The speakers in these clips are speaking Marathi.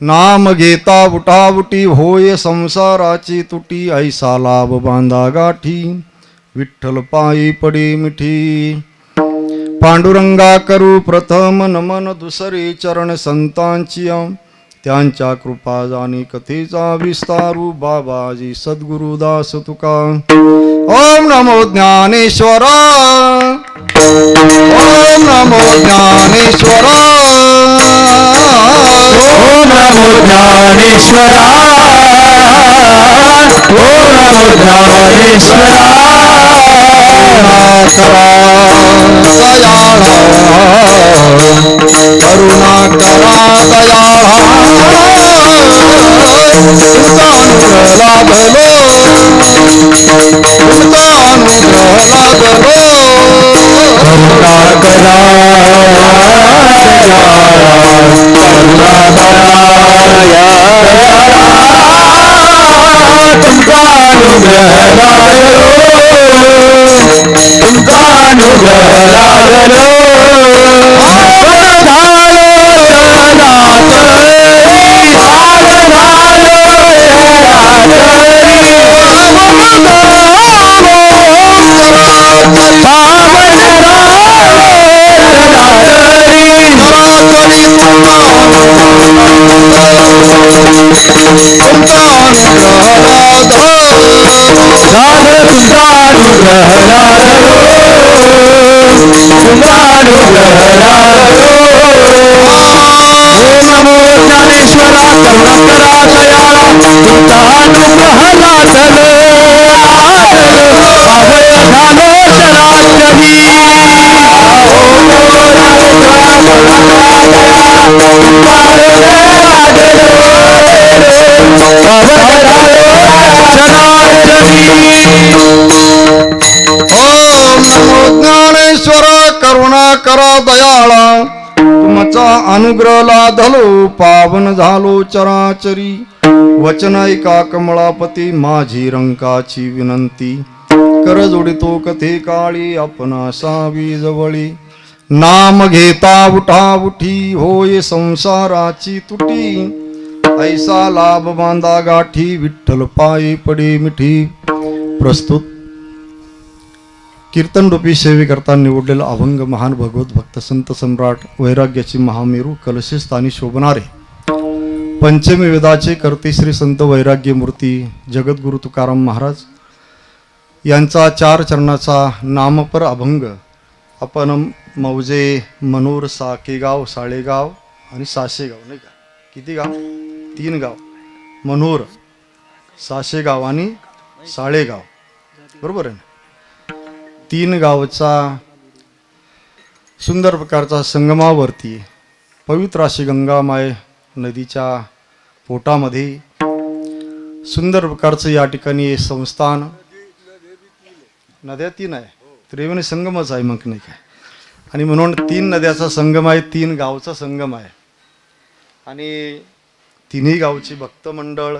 नाम घेता उठावटी होय संसाराची तुटी ऐसा लाभ बांधा गाठी विठ्ठल पायी पडे मिठी. पांडुरंगा करू प्रथम नमन दुसरे चरण संतांची त्यांच्या कृपा जाणी कथेचा विस्तारू बाबाजी सद्गुरुदास तुका. ओम नमो ज्ञानेश्वरा ओम नमो ज्ञानेश्वरा ओम नमो ज्ञानेश्वरा ओम नमो ज्ञानेश्वरा. करुणा करा दयाळा तुमचा अनुग्रह लाभलो तुमचा अनुग्रह लाभलो. करुणा करा तुमचा अनुग्रह लागलो तुमचा अनुग्रह लागलो. नमो ज्ञानेश्वरा करुणा करा दयाळा तुमचा अनुग्रह लागलो. अभय झालो शरणागती ओम नमो ज्ञानेश्वर करुणा करा दयाळा तुमचा अनुग्रह लाधलो पावन झालो चराचरी. वचन ऐका कमळापती माझी रंकाची विनंती कर जोडितो कथे काळी आपण असावी जवळी. नाम घेता उठा उठी होय संसाराची तुटी ऐसा लाभ बांधा गाठी विठ्ठल पायी पडे मिठी. प्रस्तुत कीर्तन रूपी सेवेकरता निवडलेला अभंग महान भगवत भक्त संत सम्राट वैराग्याची महामेरू कलशे स्थानी शोभणारे पंचमी वेदाचे कर्ते श्री संत वैराग्य मूर्ती जगद्गुरु तुकाराम महाराज यांचा 4 चरणाचा नामपर अभंग आपण मौजे मनोर साकेगाव साळेगाव आणि साशेगाव नाही का किती गाव 3 गाव मनोर साशेगाव आणि साळेगाव बरोबर आहे ना 3 गावचा सुंदर प्रकारचा संगमावरती पवित्र अशी गंगामाय नदीच्या पोटामध्ये सुंदर प्रकारचं या ठिकाणी संस्थान. नद्या 3 आहे त्रिवेणी संगमच आहे मग नाही काय आणि म्हणून 3 नद्याचा संगम आहे 3 गावचा संगम आहे आणि 3ही गावची भक्त मंडळ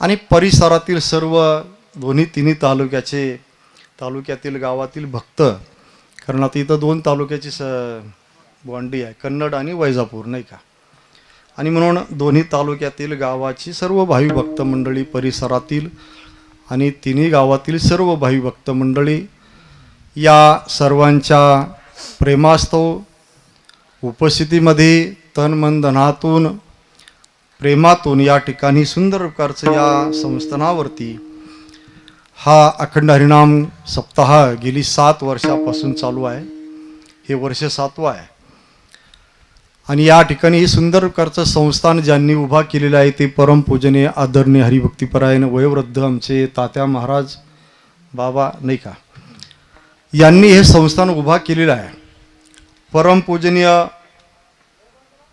आणि परिसरातील सर्व तिन्ही तालुक्यातील गावातील भक्त कारण आता इथं 2 तालुक्याची बॉन्डी आहे कन्नड आणि वैजापूर नाही का आणि म्हणून दोन्ही तालुक्यातील गावाची सर्व भावी भक्त मंडळी परिसरातील आणि 3ही गावातील सर्व भावी भक्त मंडळी या सर्वांच्या प्रेमास्तव उपस्थितीमध्ये तन मन धनातून प्रेमातून या ठिकाणी सुंदर प्रकारचं या संस्थानावरती हा अखंड हरिनाम सप्ताह गेली 7 वर्षापासून चालू आहे. हे वर्ष 7वं आहे आणि या ठिकाणी हे सुंदर प्रकारचं संस्थान ज्यांनी उभा केलेलं आहे ते परमपूजनीय आदरणीय हरिभक्तीपरायण वयोवृद्ध आमचे तात्या महाराज बाबा नाही का यांनी हे संस्थान उभा केलेलं आहे. परमपूजनीय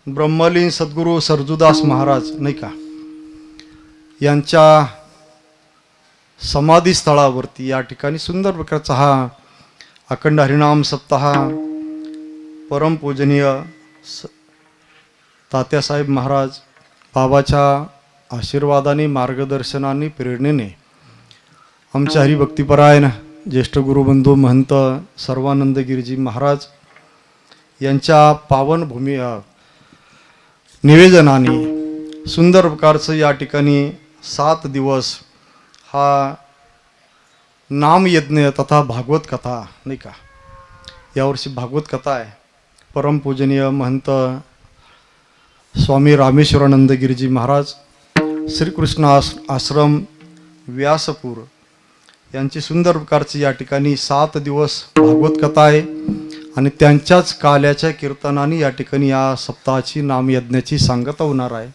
ब्रह्मलीन सद्गुरू सरजूदास महाराज नाही का यांच्या समाधी स्थळावरती या ठिकाणी सुंदर प्रकारचा हा अखंड हरिनाम सप्ताह परमपूजनीय तात्यासाहेब महाराज बाबाच्या आशीर्वादाने मार्गदर्शनाने प्रेरणेने आमच्या हरिभक्तीपरायण ज्येष्ठ गुरुबंधू महंत सर्वानंद गिरीजी महाराज यांच्या पावन भूमी निवेदनाने सुंदर प्रकारचं या ठिकाणी 7 दिवस हा नामयज्ञ तथा भागवत कथा नाही का, यावर्षी भागवत कथा आहे. परमपूजनीय महंत स्वामी रामेश्वरानंद गिरीजी महाराज श्रीकृष्ण आश्रम व्यासपूर यांची सुंदर प्रकारची या ठिकाणी 7 दिवस भागवत कथा आहे. आणि त्यांच्याच काल्याच्या कीर्तनाने या ठिकाणी या सप्ताहाची नामयज्ञाची सांगता होणार आहे.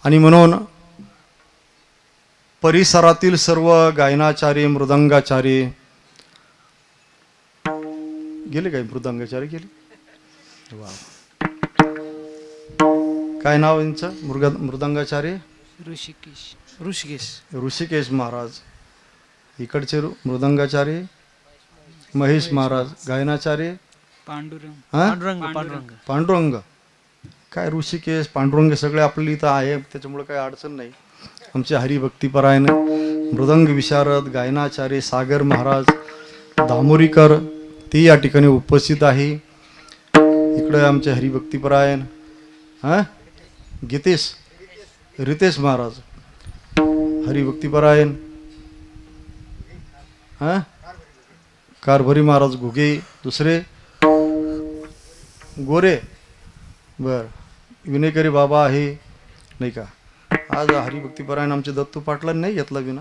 आणि म्हणून परिसरातील सर्व गायनाचार्य मृदंगाचार्य गेले, काय मृदंगाचार्य गेले, वा, काय नाव यांचं मृदंगाचार्य? ऋषिकेश महाराज. इकडचे मृदंगाचार्य महेश महाराज. गायनाचार्य पांडुरंग. काय ऋषिकेश पांडुरंग सगळे आपल्या इथं आहे, त्याच्यामुळे काही अडचण नाही. आमचे हरिभक्तीपरायण मृदंग विशारद गायनाचार्य सागर महाराज दामोरीकर ते या ठिकाणी उपस्थित आहे. इकडे आमचे हरिभक्तीपरायण रितेश महाराज हरिभक्तीपरायण, कारभरी महाराज घुगे, दुसरे गोरे, बर विनयकरी बाबा आहे नाही का. आज हरिभक्तीपरायण आमचे दत्तू पाटला नाही घेतला विना,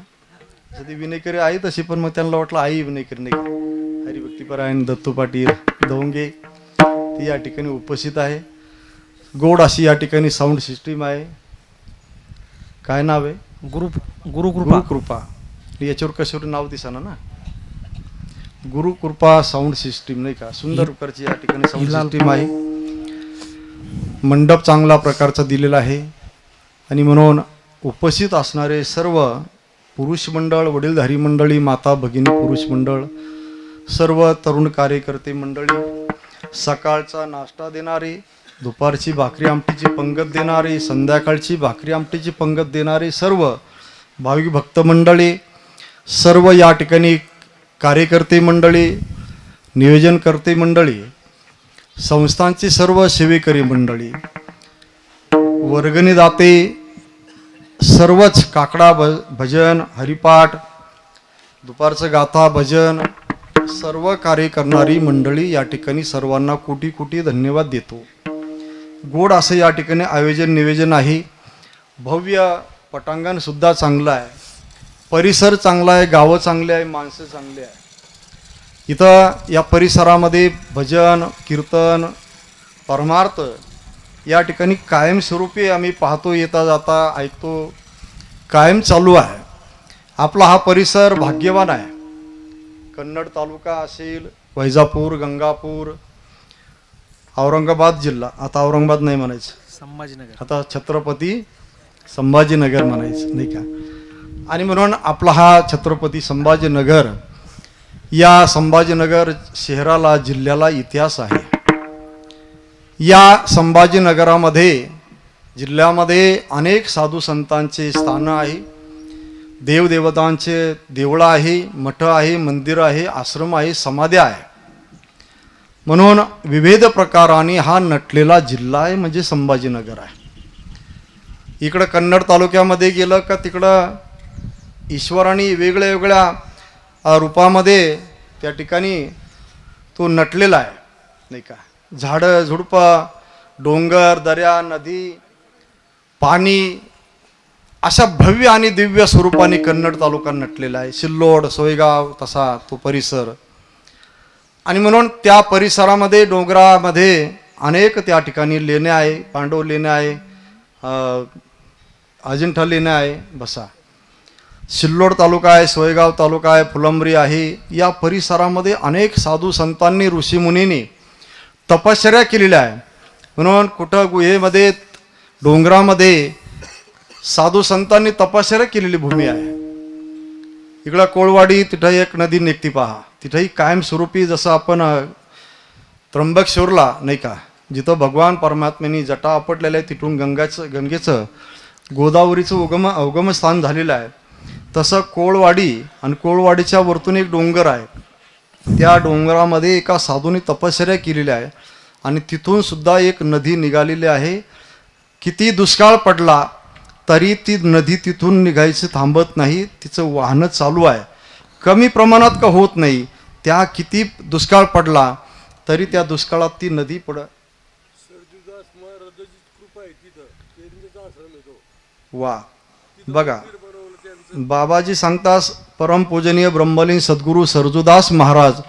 ते विनयकरी आहे तशी, पण मग त्यांना वाटलं आई विनयकरी नाही का. हरिभक्तीपरायण दत्तू पाटील दौंगे ती या ठिकाणी उपस्थित आहे. गोड अशी या ठिकाणी साऊंड सिस्टीम आहे. काय नाव आहे? गुरुकृपा. याच्यावर कशावर नाव दिसाना ना, गुरुकृपा साऊंड सिस्टीम नाही का. सुंदर प्रकारची या ठिकाणी साऊंड सिस्टीम आहे. मंडप चांगला प्रकारचा दिलेला आहे. आणि म्हणून उपस्थित असणारे सर्व पुरुष मंडळ, वडीलधारी मंडळी, माता भगिनी पुरुष मंडळ, सर्व तरुण कार्यकर्ते मंडळी, सकाळचा नाश्ता देणारे, दुपारची भाकरी आमटीची पंगत देणारे, संध्याकाळची भाकरी आमटीची पंगत देणारे सर्व भाविक भक्त मंडळी, सर्व या ठिकाणी कार्यकर्ते मंडळी, नियोजनकर्ते मंडळी, संस्थांची सर्व सेवेकरी मंडळी, वर्गणी दाते, सर्वच काकडा भजन हरिपाठ दुपारचं गाथा भजन सर्व कार्य करणारी मंडळी या ठिकाणी सर्वांना कोटी कोटी धन्यवाद देतो. गोड असं या ठिकाणी आयोजन नियोजन आहे. भव्य पटांगण सुद्धा चांगलं आहे, परिसर चांगला आहे, गावं चांगली आहे, माणसं चांगली आहे. इथं या परिसरामध्ये भजन कीर्तन परमार्थ या ठिकाणी कायमस्वरूपी आम्ही पाहतो, येता जाता ऐकतो, कायम चालू आहे. आपला हा परिसर भाग्यवान आहे. कन्नड तालुका असेल, वैजापूर, गंगापूर, औरंगाबाद जिल्हा, आता औरंगाबाद नाही म्हणायचं, संभाजीनगर, आता छत्रपती संभाजीनगर म्हणायचं नाही का. आणि म्हणून आपला हा छत्रपती संभाजीनगर, या संभाजीनगर शहराला जिल्ह्याला इतिहास आहे. या संभाजीनगरामध्ये जिल्ह्यामध्ये अनेक साधू संतांचे स्थानं आहे, देवदेवतांचे देवळं आहे, मठ आहे, मंदिर आहे, आश्रम आहे, समाध्या आहे. म्हणून विविध प्रकाराने हा नटलेला जिल्हा आहे म्हणजे संभाजीनगर आहे. इकडं कन्नड तालुक्यामध्ये गेलं का तिकडं ईश्वराने वेगळ्या वेगळ्या रूपामध्ये त्या ठिकाणी तो नटलेला आहे नाही का. झाडं झुडपं, डोंगर, दर्या, नदी, पाणी अशा भव्य आणि दिव्य स्वरूपाने कन्नड तालुका नटलेला आहे. सिल्लोड, सोयगाव तसा तो परिसर. आणि म्हणून त्या परिसरामध्ये डोंगरामध्ये अनेक त्या ठिकाणी लेण्या आहे, पांडव लेण्या आहे, अजिंठा लेण्या आहे. बसा सिल्लोड तालुका आहे, सोयगाव तालुका आहे, फुलंब्री आहे. या परिसरामध्ये अनेक साधू संतांनी ऋषीमुनींनी तपश्चर्या केलेल्या आहे. म्हणून कुठं गुहेमध्ये डोंगरामध्ये साधू संतांनी तपश्चर्या केलेली भूमी आहे. इकडं कोळवाडी, तिथं एक नदी निघती पहा, तिथंही कायमस्वरूपी जसं आपण त्र्यंबकेश्वरला नाही का, जिथं भगवान परमात्म्याने जटा आपटलेल्या आहे, तिथून गंगेचं गोदावरीचं अवगमस्थान झालेलं आहे. तसं कोळवाडी आणि कोळवाडीच्या वरतून एक डोंगर आहे, त्या डोंगरामध्ये एका साधूने तपश्चर्या केलेली आहे आणि तिथून सुद्धा एक नदी निघालेली आहे. किती दुष्काळ पडला तरी ती नदी तिथून निघायचं थांबत नाही, तिचं वाहनं चालू आहे. कमी प्रमाणात का होत नाही, त्या किती दुष्काळ पडला तरी त्या दुष्काळात ती नदी वा बघा. बाबाजी सांगतास परमपूजनीय ब्रह्मलीन सद्गुरू सरजूदास महाराज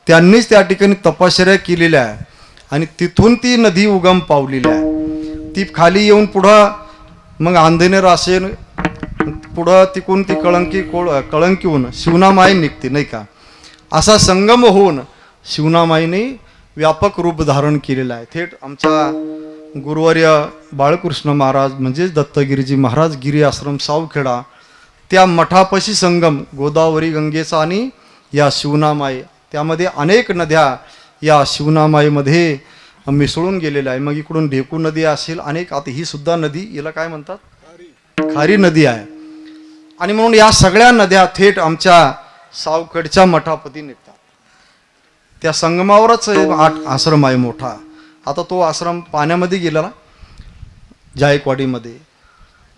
त्यांनीच त्या ठिकाणी तपश्चर्या केलेल्या आहे आणि तिथून ती नदी उगम पावलेली आहे. ती खाली येऊन पुढं मग आंधेनेर असेल, पुढं तिकून ती कळंकीहून शिवनामाई निघते नाही का. असा संगम होऊन शिवनामाईने व्यापक रूप धारण केलेलं आहे. थेट आमचा गुरुवर्य बाळकृष्ण महाराज म्हणजेच दत्तगिरीजी महाराज गिरी आश्रम सावखेडा त्या मठापाशी संगम गोदावरी गंगेचा आणि या शिवनामाई, त्यामध्ये अनेक नद्या या शिवनामाईमध्ये मिसळून गेलेल्या आहे. मग इकडून ढेकू नदी असेल अनेक, आता ही सुद्धा नदी, हिला काय म्हणतात, खारी नदी आहे. आणि म्हणून या सगळ्या नद्या थेट आमच्या सावखेडच्या मठापती निघतात. त्या संगमावरच आश्रम आहे मोठा. आता तो आश्रम पाण्यामध्ये गेला ना जायकवाडीमध्ये,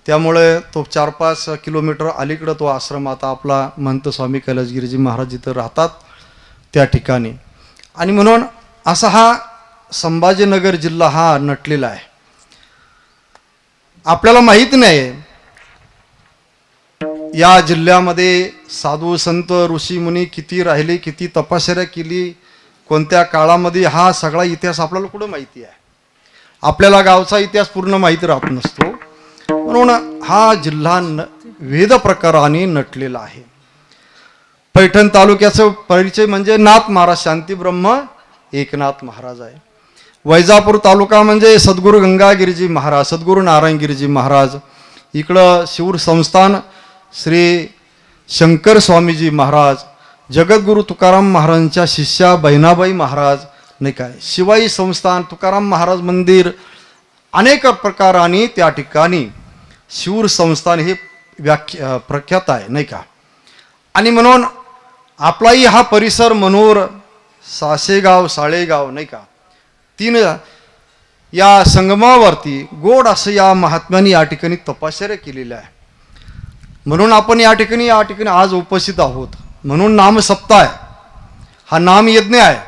त्यामुळे तो 4-5 किलोमीटर अलीकडं तो आश्रम आता आपला महंत स्वामी कैलासगिरीजी महाराज जिथं राहतात त्या ठिकाणी. आणि म्हणून असा हा संभाजीनगर जिल्हा हा नटलेला आहे. आपल्याला माहीत नाही या जिल्ह्यामध्ये साधू संत ऋषी मुनी किती राहिले, किती तपश्चर्या केली, कोणत्या काळामध्ये, हा सगळा इतिहास आपल्याला कुठं माहिती आहे. आपल्याला गावचा इतिहास पूर्ण माहिती राहत नसतो. म्हणून हा जिल्हा वेद प्रकाराने नटलेला आहे. पैठण तालुक्याचा परिचय म्हणजे नाथ महाराज शांतीब्रह्म एकनाथ महाराज आहे. वैजापूर तालुका म्हणजे सद्गुरू गंगागिरीजी महाराज, सद्गुरू नारायणगिरीजी महाराज. इकडं शिऊर संस्थान श्री शंकर स्वामीजी महाराज, जगद्गुरू तुकाराम महाराजांच्या शिष्या बहिणाबाई महाराज नाही काय, शिवाई संस्थान, तुकाराम महाराज मंदिर, अनेक प्रकाराने त्या ठिकाणी शिऊर संस्थान हे प्रख्यात आहे नाही का. आणि म्हणून आपलाही हा परिसर मनोर, सासेगाव, साळेगाव नाही का, 3 या संगमावरती गोड असं या महात्म्याने या ठिकाणी तपश्चर्या केलेल्या आहे. म्हणून आपण या ठिकाणी आज उपस्थित आहोत. म्हणून नाम सप्ताह आहे, हा नाम यज्ञ आहे,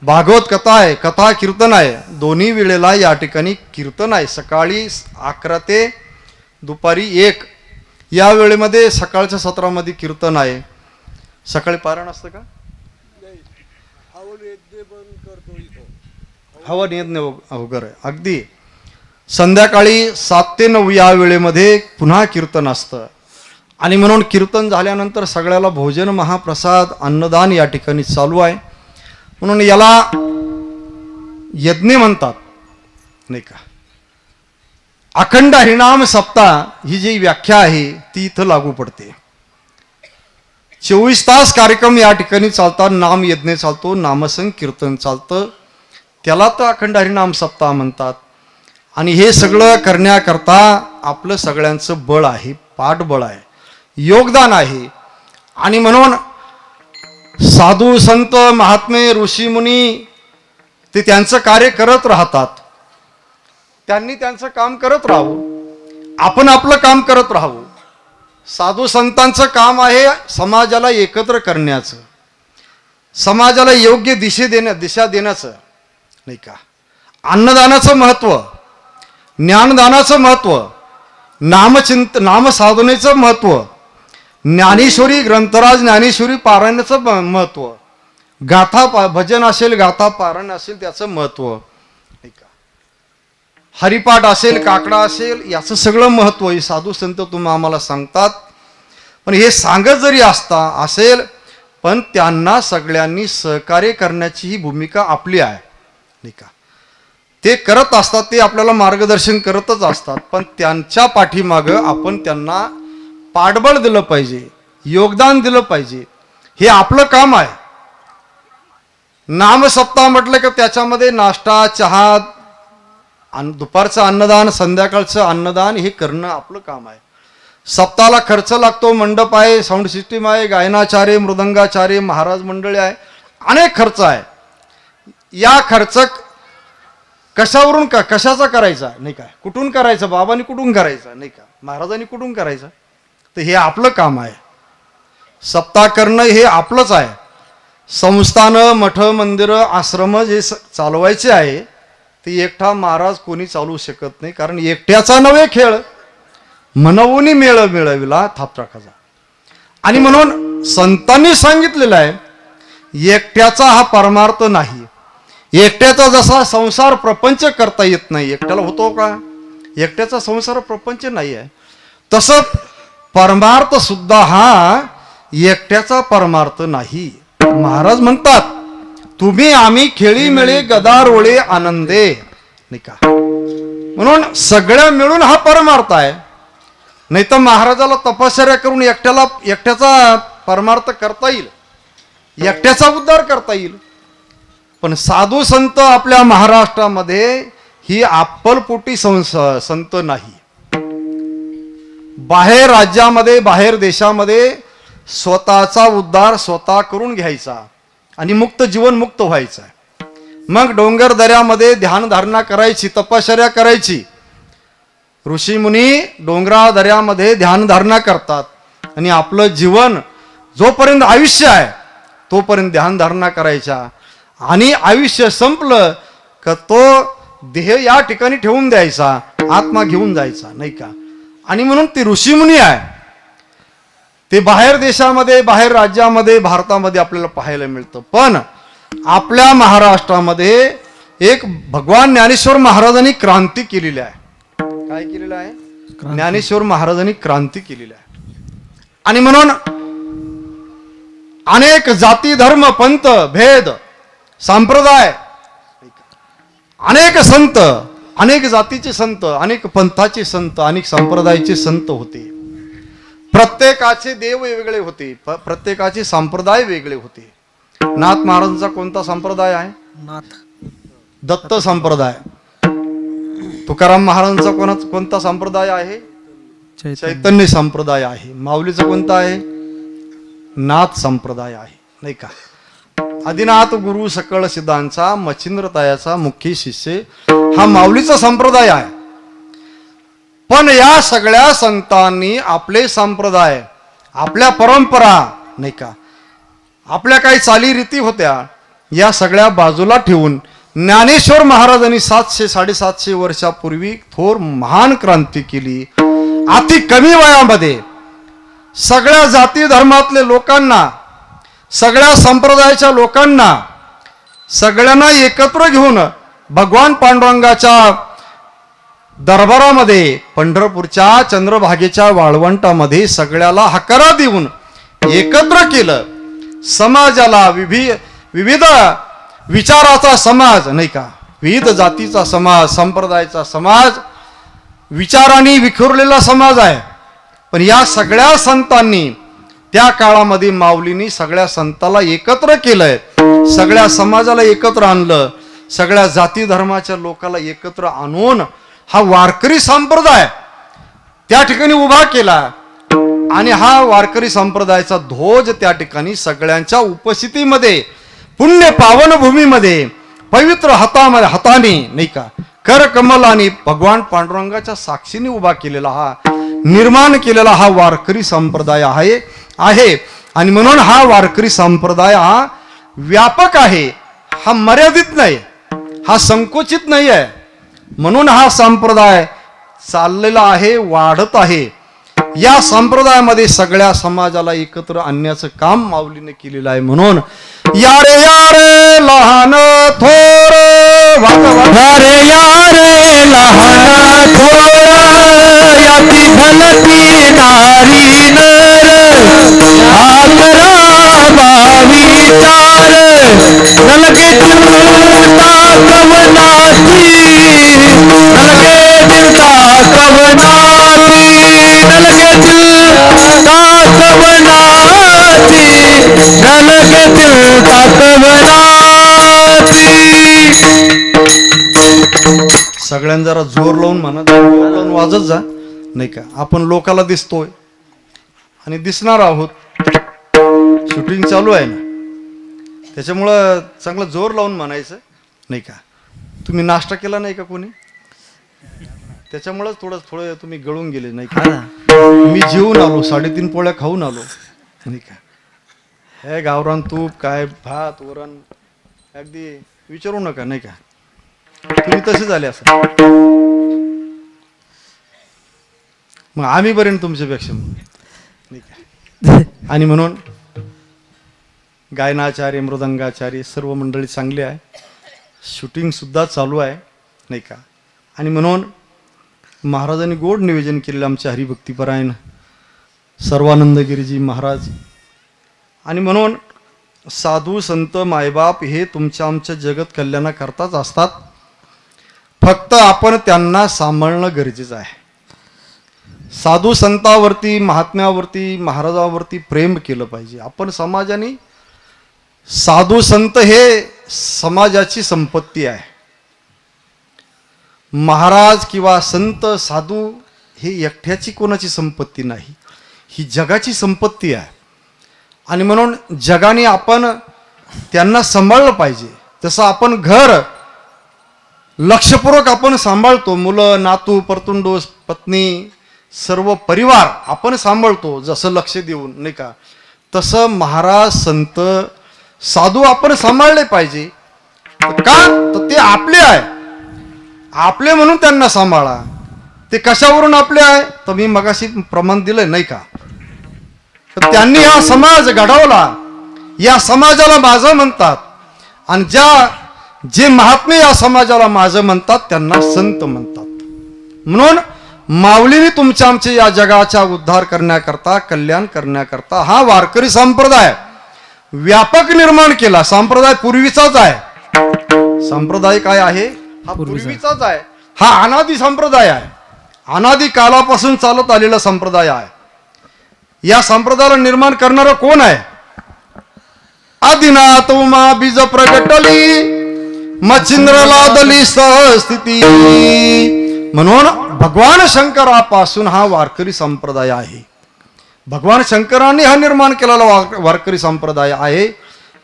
भागवत कथा आहे, कथा कीर्तन आहे. दोन्ही वेळेला या ठिकाणी कीर्तन आहे. सकाळी 11 ते दुपारी 1 या वेळेमध्ये सकाळच्या सत्रामध्ये कीर्तन आहे. सकाळी पारायण असतं का, हवन यज्ञ वगैरे अगदी. संध्याकाळी 7 ते 9 या वेळेमध्ये पुन्हा कीर्तन असतं. आणि म्हणून कीर्तन झाल्यानंतर सगळ्याला भोजन, महाप्रसाद, अन्नदान या ठिकाणी चालू आहे. म्हणून याला यज्ञ म्हणतात नाही का. अखंड हरिनाम सप्ताह ही जी व्याख्या आहे ती इथं लागू पडते. 24 तास कार्यक्रम या ठिकाणी चालतात, नाम यज्ञ चालतो, नामसंग कीर्तन चालतं, त्याला तर अखंड हरिनाम सप्ताह म्हणतात. आणि हे सगळं करण्याकरता आपलं सगळ्यांचं बळ आहे, पाठबळ आहे, योगदान आहे. आणि म्हणून साधू संत महात्मे ऋषी मुनी ते त्यांचं कार्य करत राहतात. त्यांनी त्यांचं काम करत राहू, आपण आपलं काम करत राहू. साधू संतांचं काम आहे समाजाला एकत्र करण्याचं, समाजाला योग्य दिशा देण्याचं नाही का. अन्नदानाचं महत्व, ज्ञानदानाचं महत्व, नामसाधनेचं महत्व, ज्ञानेश्वरी ग्रंथराज ज्ञानेश्वरी पारायणाचं महत्व, गाथा भजन असेल, गाथा पारायण असेल त्याचं महत्व नाही का, हरिपाठ असेल, काकडा असेल, याचं सगळं महत्व हे साधू संत तुम्हाला आम्हाला सांगतात. पण हे सांगत जरी असेल पण त्यांना सगळ्यांनी सहकार्य करण्याची ही भूमिका आपली आहे नाही का. ते करत असतात, ते आपल्याला मार्गदर्शन करतच असतात, पण त्यांच्या पाठीमागं आपण त्यांना पाठबळ दिलं पाहिजे, योगदान दिलं पाहिजे. हे आपलं काम आहे. नाम सप्ताह म्हटलं की त्याच्यामध्ये नाश्ता, चहा, दुपारचं अन्नदान, संध्याकाळचं अन्नदान हे करणं आपलं काम आहे. सप्ताहाला खर्च लागतो, मंडप आहे, साऊंड सिस्टीम आहे, गायनाचार्य, मृदंगाचार्य, महाराज मंडळी आहे, अनेक खर्च आहे. या खर्च कशावरून का कशाचा करायचा नाही का, कुठून करायचा, बाबांनी कुठून करायचा नाही का, महाराजांनी कुठून करायचा. तर हे आपलं काम आहे. सप्ताह करणं हे आपलंच आहे. संस्थान, मठ, मंदिर, आश्रम जे चालवायचे आहे ते एकटा महाराज कोणी चालवू शकत नाही. कारण एकट्याचा नव्हे खेळ, मनवून मेळ मिळविला थापटाकाचा. आणि म्हणून संतांनी सांगितलेलं आहे एकट्याचा हा परमार्थ नाही. एकट्याचा जसा संसार प्रपंच करता येत नाही, एकट्याला होतो का, एकट्याचा संसार प्रपंच नाही आहे, तसं परमार्थ सुद्धा हा एकट्याचा परमार्थ नाही. महाराज म्हणतात तुम्ही आम्ही खेळी मिळे गदारोळे आनंदे नाही का. म्हणून सगळ्या मिळून हा परमार्थ आहे. नाही तर महाराजाला तपश्चर्या करून एकट्याचा परमार्थ करता येईल, एकट्याचा उद्धार करता येईल. पण साधू संत आपल्या महाराष्ट्रामध्ये ही अप्पलपोटी संत नाही. बाहेर राज्यामध्ये, बाहेर देशामध्ये स्वतःचा उद्धार स्वतः करून घ्यायचा आणि मुक्त जीवन मुक्त व्हायचं. मग डोंगर दऱ्यामध्ये ध्यान धारणा करायची, तपश्चर्या करायची. ऋषी मुनी डोंगरा दऱ्यामध्ये ध्यान धारणा करतात आणि आपलं जीवन जोपर्यंत आयुष्य आहे तोपर्यंत ध्यान धारणा करायच्या. आणि आयुष्य संपलं का तो देह या ठिकाणी ठेवून द्यायचा, आत्मा घेऊन जायचा नाही का. आणि म्हणून ते ऋषीमुनी आहे ते बाहेर देशामध्ये, बाहेर राज्यामध्ये, भारतामध्ये आपल्याला पाहायला मिळतं. पण आपल्या महाराष्ट्रामध्ये एक भगवान ज्ञानेश्वर महाराजांनी क्रांती केलेली आहे. काय केलेलं आहे, ज्ञानेश्वर महाराजांनी क्रांती केलेली आहे. आणि म्हणून अनेक जाती, धर्म, पंथ, भेद, संप्रदाय, अनेक संत, अनेक जातीचे संत, अनेक पंथाचे संत, अनेक संप्रदायाचे संत होते. प्रत्येकाचे देव वेगळे होते, प्रत्येकाचे संप्रदाय वेगळे होते. नाथ महाराजांचा कोणता संप्रदाय आहे, नाथ दत्त संप्रदाय. तुकाराम महाराजांचा कोणता संप्रदाय आहे, चैतन्य संप्रदाय आहे. माऊलीचा कोणता आहे, नाथ संप्रदाय आहे नाही का. आदिनाथ गुरु सकळ सिद्धांचा मच्छिंद्रतायाचा मुख्य शिष्य हा माऊलीचा संप्रदाय आहे. पण या सगळ्या संतांनी आपले संप्रदाय, आपल्या परंपरा नाही का, आपल्या काही चालीरीती होत्या, या सगळ्या बाजूला ठेवून ज्ञानेश्वर महाराजांनी 700-750 वर्षापूर्वी थोर महान क्रांती केली. अति कमी वयामध्ये सगळ्या जाती धर्मातले लोकांना, सगळ्या संप्रदायाच्या लोकांना, सगळ्यांना एकत्र घेऊन भगवान पांडुरंगाच्या दरबारामध्ये, पंढरपूरच्या चंद्रभागेच्या वाळवंटामध्ये सगळ्याला हकारा देऊन एकत्र केलं. समाजाला विविध विचाराचा समाज नाही का, विविध जातीचा समाज, संप्रदायाचा समाज, विचारांनी विखुरलेला समाज आहे. पण या सगळ्या संतांनी त्या काळामध्ये, माऊलींनी सगळ्या संताला एकत्र केलंय, सगळ्या समाजाला एकत्र आणलं, सगळ्या जाती धर्माच्या लोकांना एकत्र आणून हा वारकरी संप्रदाय त्या ठिकाणी उभा केला. आणि हा वारकरी संप्रदायाचा ध्वज त्या ठिकाणी सगळ्यांच्या उपस्थितीमध्ये, पुण्य पावन भूमीमध्ये, पवित्र हाताने नाही का, कर कमलाने भगवान पांडुरंगाच्या साक्षीने उभा केलेला, हा निर्माण केलेला हा वारकरी संप्रदाय आहे. आणि म्हणून हा वारकरी संप्रदाय हा व्यापक आहे, हा मर्यादित नाही, हा संकुचित नाही आहे. म्हणून हा संप्रदाय चाललेला आहे, वाढत आहे. या संप्रदायामध्ये सगळ्या समाजाला एकत्र आणण्याचं काम माऊलीने केलेलं आहे. म्हणून यारे यारे लहान थोर, यारे यारे लहान थोर, याती भलती नारी नर, आकरा बाविचार, नलगे चिंता कवनाची, नलगे चिंता कवनाची, नलगे चिंता कवनाची, नलगे चिंता कवनाची. सगळ्यांना जरा जोर लावून म्हणा, जोर लावून वाजत जा नाही का. आपण लोकाला दिसतोय आणि दिसणार आहोत, शूटिंग चालू आहे ना, त्याच्यामुळं चांगलं जोर लावून म्हणायचं नाही का. तुम्ही नाश्ता केला नाही का कोणी? त्याच्यामुळेच थोडं तुम्ही गळून गेले नाही हा का? ना. मी जेवून आलो, 3.5 पोळ्या खाऊन आलो नाही का? हे गावरान तूप काय भात वरण अगदी विचारू नका नाही का? तुम्ही तसे झाले असं. मग आम्ही बरे तुमच्यापेक्षा नाही का? आणि म्हणून गायनाचार्य मृदंगाचार्य सर्व मंडळी चांगली आहे, शूटिंग सुद्धा चालू आहे नाही का? आणि म्हणून महाराजांनी गोड निवेदन केलेलं आमच्या हरिभक्तीपरायण सर्वानंद गिरीजी महाराज. आणि म्हणून साधू संत मायबाप हे तुमच्या आमच्या जगत कल्याणाकरताच असतात, फक्त आपण त्यांना सांभाळणं गरजेचं आहे. साधू संतावरती महात्म्यावरती महाराजावरती प्रेम केलं पाहिजे. आपण समाजाने साधू संत हे समाजाची संपत्ती आहे. महाराज किंवा संत साधू हे एकट्याची कोणाची संपत्ती नाही, ही जगाची संपत्ती आहे. आणि म्हणून जगाने आपण त्यांना सांभाळलं पाहिजे. तसं आपण घर लक्षपूर्वक आपण सांभाळतो, मुलं नातू परतुंडो पत्नी सर्व परिवार आपण सांभाळतो जसं लक्ष देऊन नाही का, तसं महाराज संत साधू आपण सांभाळले पाहिजे. का तर ते आपले आहे, आपले म्हणून त्यांना सांभाळा. ते कशावरून आपले आहे तर मी मगाशी प्रमाण दिलंय नाही का? तर त्यांनी हा समाज घडवला, या समाजाला माझं म्हणतात. आणि जे महात्मे या समाजाला माझं म्हणतात त्यांना संत म्हणतात. म्हणून माऊलीने तुमच्या आमच्या या जगाचा उद्धार करण्याकरता कल्याण करण्याकरता हा वारकरी संप्रदाय व्यापक निर्माण केला. संप्रदाय पूर्वीचाच आहे. संप्रदाय काय आहे? हा पूर्वीचाच आहे. हा अनादी संप्रदाय आहे, अनादी कालापासून चालत आलेला संप्रदाय आहे. या संप्रदायाला निर्माण करणारा कोण आहे? आदिनाथ उमा बीज प्रगटली मच्छिंद्र लादली सहस्थिती. म्हणून भगवान शंकरापासून हा वारकरी संप्रदाय आहे. भगवान शंकरांनी हा निर्माण केलेला वारकरी संप्रदाय आहे.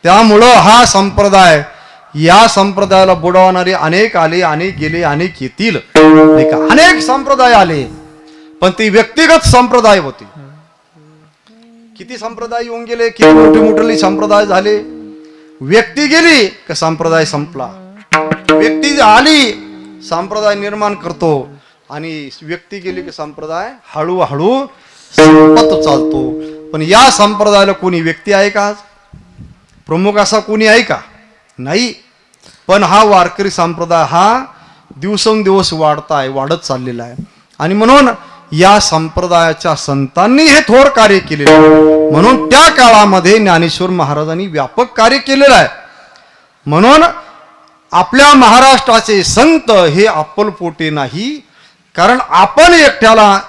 त्यामुळं हा संप्रदाय, या संप्रदायाला बुडवणारे अनेक आले, अनेक गेले, अनेक येतील नाही का? अनेक संप्रदाय आले, पण ती व्यक्तिगत संप्रदाय होते. किती संप्रदाय येऊन गेले, किती मोठे मोठे संप्रदाय झाले. व्यक्ती गेली का संप्रदाय संपला, व्यक्ती आली संप्रदाय निर्माण करतो, आणि व्यक्ती गेली की संप्रदाय हळूहळू संपत चालतो. पण या संप्रदायाला कोणी व्यक्ती आहे का? प्रमुख असा कोणी आहे का? नाही. पण हा वारकरी संप्रदाय हा दिवसेंदिवस वाढत चाललेला आहे. आणि म्हणून या संप्रदायाच्या संतांनी हे थोर कार्य केलेले आहे. म्हणून त्या काळामध्ये ज्ञानेश्वर महाराजांनी व्यापक कार्य केलेलं आहे. म्हणून आपल्या महाराष्ट्राचे संत हे अप्पलपोटे नाही, कारण आपण एकट्याला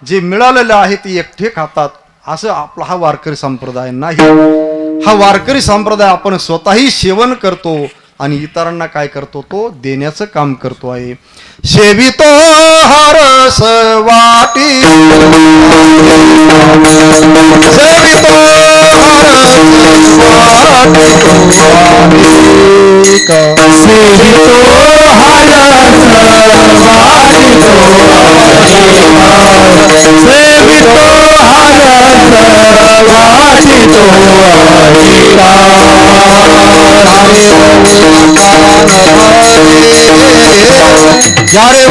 जे मिळालेलं आहे ते एकटे खातात असं आपला हा वारकरी संप्रदाय नाही. हा वारकरी संप्रदाय आपण स्वतःही सेवन करतो आणि इतरांना काय करतो? तो देण्याचं काम करतो आहे. सेवितो हरस वाटी, सेवितो हरस यारे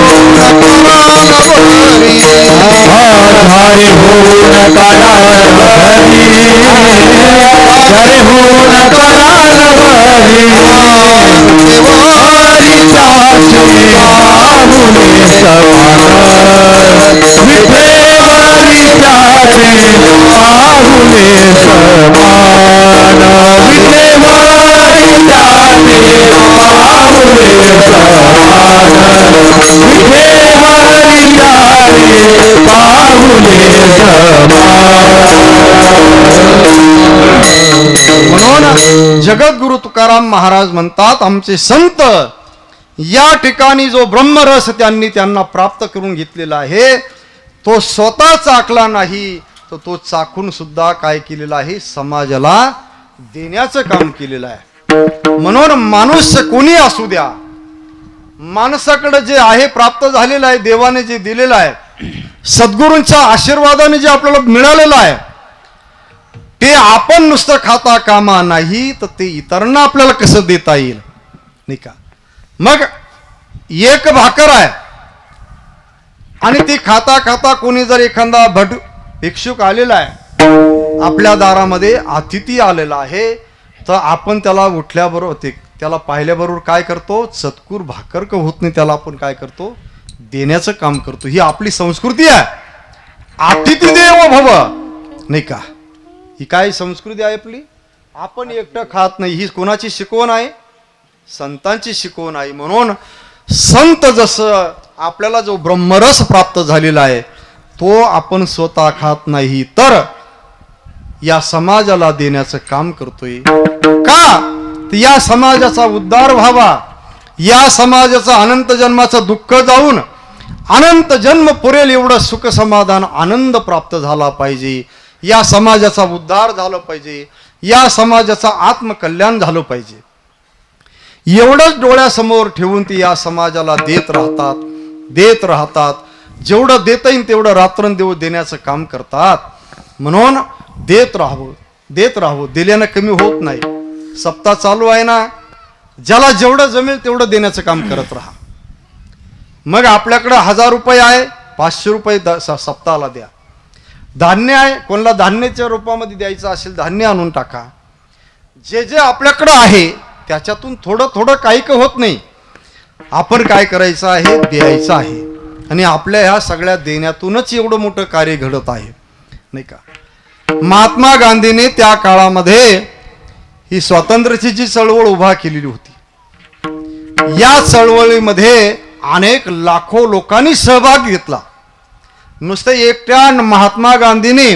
म्हणून जगद्गुरु तुकाराम महाराज म्हणतात, आमचे संत या ठिकाणी जो ब्रह्मरस त्यांना प्राप्त करून घेतलेला आहे तो स्वतः चाकला नाही, तर तो चाकून सुद्धा काय केलेला आहे? समाजाला देण्याचं काम केलेलं आहे. म्हणून माणूस कोणी असू द्या, माणसाकडे जे आहे प्राप्त झालेलं आहे, देवाने जे दिलेलं आहे, सद्गुरूंच्या आशीर्वादाने जे आपल्याला मिळालेलं आहे, ते आपण नुसतं खाता कामा नाही तर ते इतरांना आपल्याला कसं देता येईल, नाही का. मग एक भाकर आहे आणि ती खाता खाता कोणी जर एखादा भिक्षुक आलेला आहे, आपल्या दारामध्ये अतिथी आलेला आहे, तर आपण त्याला उठल्याबरोबर त्याला पाहिल्याबरोबर काय करतो, चतकूर भाकर का होत नाही त्याला आपण काय करतो, देण्याचं काम करतो. ही आपली संस्कृती आहे. अतिथी देवो भव, नाही का. ही काय संस्कृती आहे आपली. आपण एकटं खात नाही. ही कोणाची शिकवण आहे, संतांची शिकवण आहे. म्हणून संत जसं आपल्याला जो ब्रह्मरस प्राप्त झालेला आहे तो आपण स्वतः खात नाही तर या समाजाला देण्याचं काम करतोय. का तर या समाजाचा उद्धार व्हावा, या समाजाचं अनंत जन्माचं दुःख जाऊन अनंत जन्म पुरेल एवढं सुख समाधान आनंद प्राप्त झाला पाहिजे, या समाजाचा उद्धार झाला पाहिजे, या समाजाचा आत्मकल्याण झालं पाहिजे. एवढंच डोळ्यासमोर ठेवून ती या समाजाला देत राहतात. जेवढं देता येईल तेवढं रात्रंदिवस देण्याचं काम करतात. म्हणून देत राहावं. दिल्यानं कमी होत नाही. सप्ताह चालू आहे ना, ज्याला जेवढं जमेल तेवढं देण्याचं काम करत राहा. मग आपल्याकडे 1000 रुपये आहे, 500 रुपये सप्ताहाला द्या. धान्य आहे, कोणाला धान्याच्या रूपामध्ये द्यायचं असेल धान्य आणून टाका. जे जे आपल्याकडं आहे त्याच्यातून थोडं थोडं काही होत नाही. आपण काय करायचं आहे, द्यायचं आहे. आणि आपल्या ह्या सगळ्या देण्यातूनच एवढं मोठं कार्य घडत आहे, नाही का. महात्मा गांधीने त्या काळामध्ये ही स्वातंत्र्याची जी चळवळ उभा केलेली होती, या चळवळीमध्ये अनेक लाखो लोकांनी सहभाग घेतला. नुसतं एकट्या महात्मा गांधीने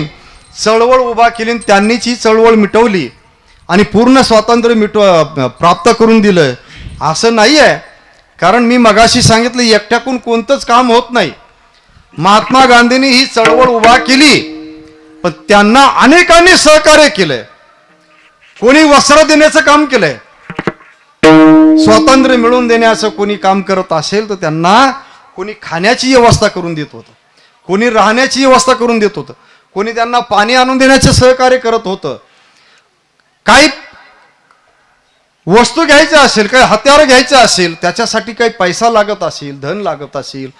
चळवळ उभा केली, त्यांनीच ही चळवळ मिटवली आणि पूर्ण स्वातंत्र्य प्राप्त करून दिलं असं नाही आहे. कारण मी मगाशी सांगितलं एकट्याकून कोणतंच काम होत नाही. महात्मा गांधींनी ही चळवळ उभा केली, पण त्यांना अनेकांनी सहकार्य केलंय. कोणी वस्त्र देण्याचं काम केलंय, स्वातंत्र्य मिळवून देण्याचं कोणी काम करत असेल तर त्यांना कोणी खाण्याची व्यवस्था करून देत होतं, कोणी राहण्याची व्यवस्था करून देत होतं, कोणी त्यांना पाणी आणून देण्याचे सहकार्य करत होतं. काही वस्तू घ्यायच्या असेल, काही हत्यार घ्यायचं असेल, त्याच्यासाठी काही पैसा लागत असेल, धन लागत असेल,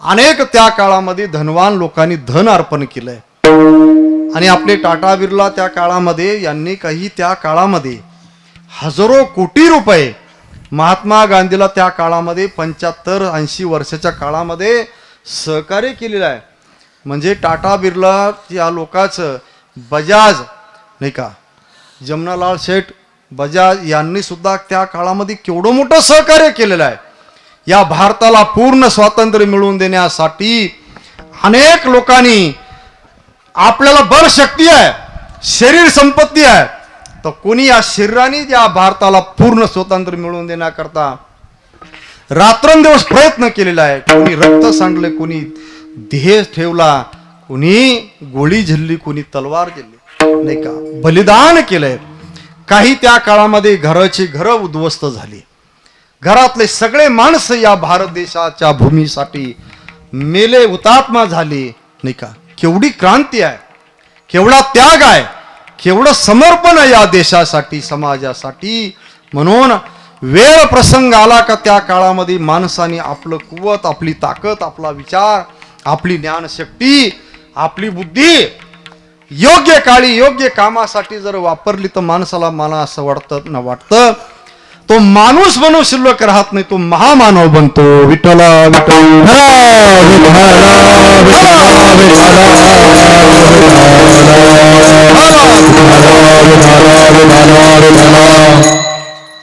अनेक त्या काळामध्ये धनवान लोकांनी धन अर्पण केलंय. आणि आपले टाटा बिर्ला त्या काळामध्ये यांनी काही त्या काळामध्ये हजारो कोटी रुपये महात्मा गांधीला त्या काळामध्ये 75-80 वर्षाच्या काळामध्ये सहकार्य केलेलं आहे. म्हणजे टाटा बिर्ला या लोकांचं बजाज, नाही का, जमनालाल शेठ बजाज यांनी सुद्धा त्या काळामध्ये केवढं मोठं सहकार्य केलेलं आहे. या भारताला पूर्ण स्वातंत्र्य मिळवून देण्यासाठी अनेक लोकांनी, आपल्याला बळ शक्ती आहे, शरीर संपत्ती आहे, तर कोणी या शरीराने या भारताला पूर्ण स्वातंत्र्य मिळवून देण्याकरता रात्रंदिवस प्रयत्न केलेला आहे. कोणी रक्त सांडले, कोणी देह ठेवला, कोणी गोळी झेलली, कोणी तलवार झेलली, नाही का, बलिदान केलंय. काही त्या काळामध्ये घराची घरं उद्ध्वस्त झाली, घरातले सगळे माणसं या भारत देशाच्या भूमीसाठी मेले, हुतात्मा झाले, नाही का. केवढी क्रांती आहे, केवढा त्याग आहे, केवढं समर्पण आहे या देशासाठी, समाजासाठी. म्हणून वेळ प्रसंग आला का त्या काळामध्ये माणसाने आपलं कुवत, आपली ताकद, आपला विचार, आपली ज्ञानशक्ती, आपली बुद्धी योग्य काळी योग्य कामासाठी जर वापरली तर माणसाला, मला असं वाटतं तो माणूस बनवू शिल्लक राहत नाही, तो महामानव बनतो. विठ्ठला विठ्ठल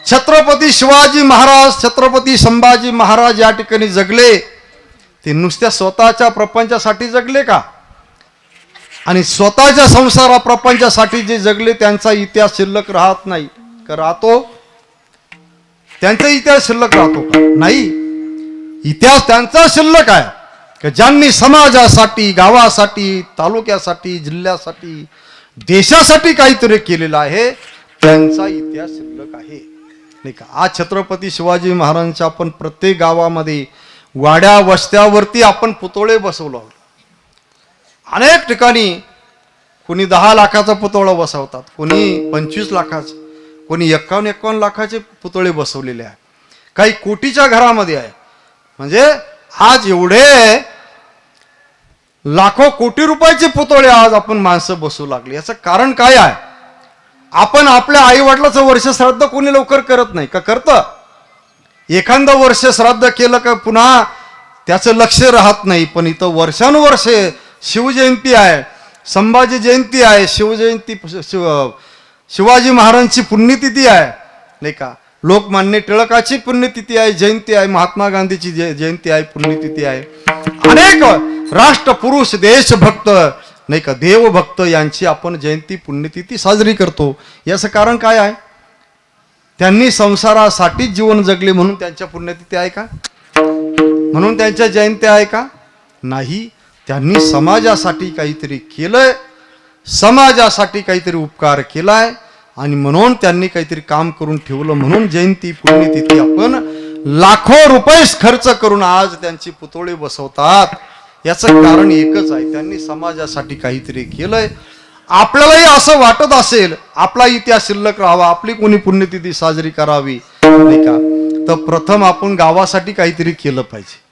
छत्रपती शिवाजी महाराज, छत्रपती संभाजी महाराज या ठिकाणी जगले. ते नुसत्या स्वतःच्या प्रपंचासाठी जगले का? आणि स्वतःच्या संसारा प्रपंचासाठी जे जगले त्यांचा इतिहास शिल्लक राहत नाही का? राहतो? त्यांचा इतिहास शिल्लक राहतो का? नाही. इतिहास त्यांचा शिल्लक आहे की ज्यांनी समाजासाठी, गावासाठी, तालुक्यासाठी, जिल्ह्यासाठी, देशासाठी काहीतरी केलेलं आहे, त्यांचा इतिहास शिल्लक आहे. नाही का. आज छत्रपती शिवाजी महाराजांच्या आपण प्रत्येक गावामध्ये वाड्या वस्त्यावरती आपण पुतळे बसवलो आहोत. अनेक ठिकाणी कोणी 10 लाखाचा पुतळा बसवतात, कोणी 25 लाखाचा, कोणी 51 लाखाचे पुतळे बसवलेले आहे, काही कोटीच्या घरामध्ये आहे. म्हणजे आज एवढे लाखो कोटी रुपयाचे पुतळे आज आपण माणसं बसवू लागली. याचं कारण काय आहे? आपण आपल्या आई वडिलाचं वर्ष श्राद्ध कोणी लवकर करत नाही का? करतं. एखादं वर्ष श्राद्ध केलं का पुन्हा त्याचं लक्ष राहत नाही. पण इथं वर्षानुवर्षे शिवजयंती आहे, संभाजी जयंती आहे, शिवजयंती, शिवाजी महाराजांची पुण्यतिथी आहे नाही का, लोकमान्य टिळकाची पुण्यतिथी आहे, जयंती आहे, महात्मा गांधीची जयंती आहे, पुण्यतिथी आहे. अनेक राष्ट्रपुरुष, देशभक्त नाही का, देवभक्त यांची आपण जयंती पुण्यतिथी साजरी करतो. याचं कारण काय आहे? त्यांनी संसारासाठीच जीवन जगले म्हणून त्यांच्या पुण्यतिथी आहे का? म्हणून त्यांच्या जयंत्या आहे का? नाही. त्यांनी समाजासाठी काहीतरी केलंय, समाजासाठी काहीतरी उपकार केलाय आणि म्हणून त्यांनी काहीतरी काम करून ठेवलं म्हणून जयंती पुण्यतिथी आपण लाखो रुपये खर्च करून आज त्यांची पुतळे बसवतात. याचं कारण एकच आहे, त्यांनी समाजासाठी काहीतरी केलंय. आपल्यालाही असं वाटत असेल आपला इतिहास शिल्लक राहावा, आपली कोणी पुण्यतिथी साजरी करावी नाही का, तर प्रथम आपण गावासाठी काहीतरी केलं पाहिजे.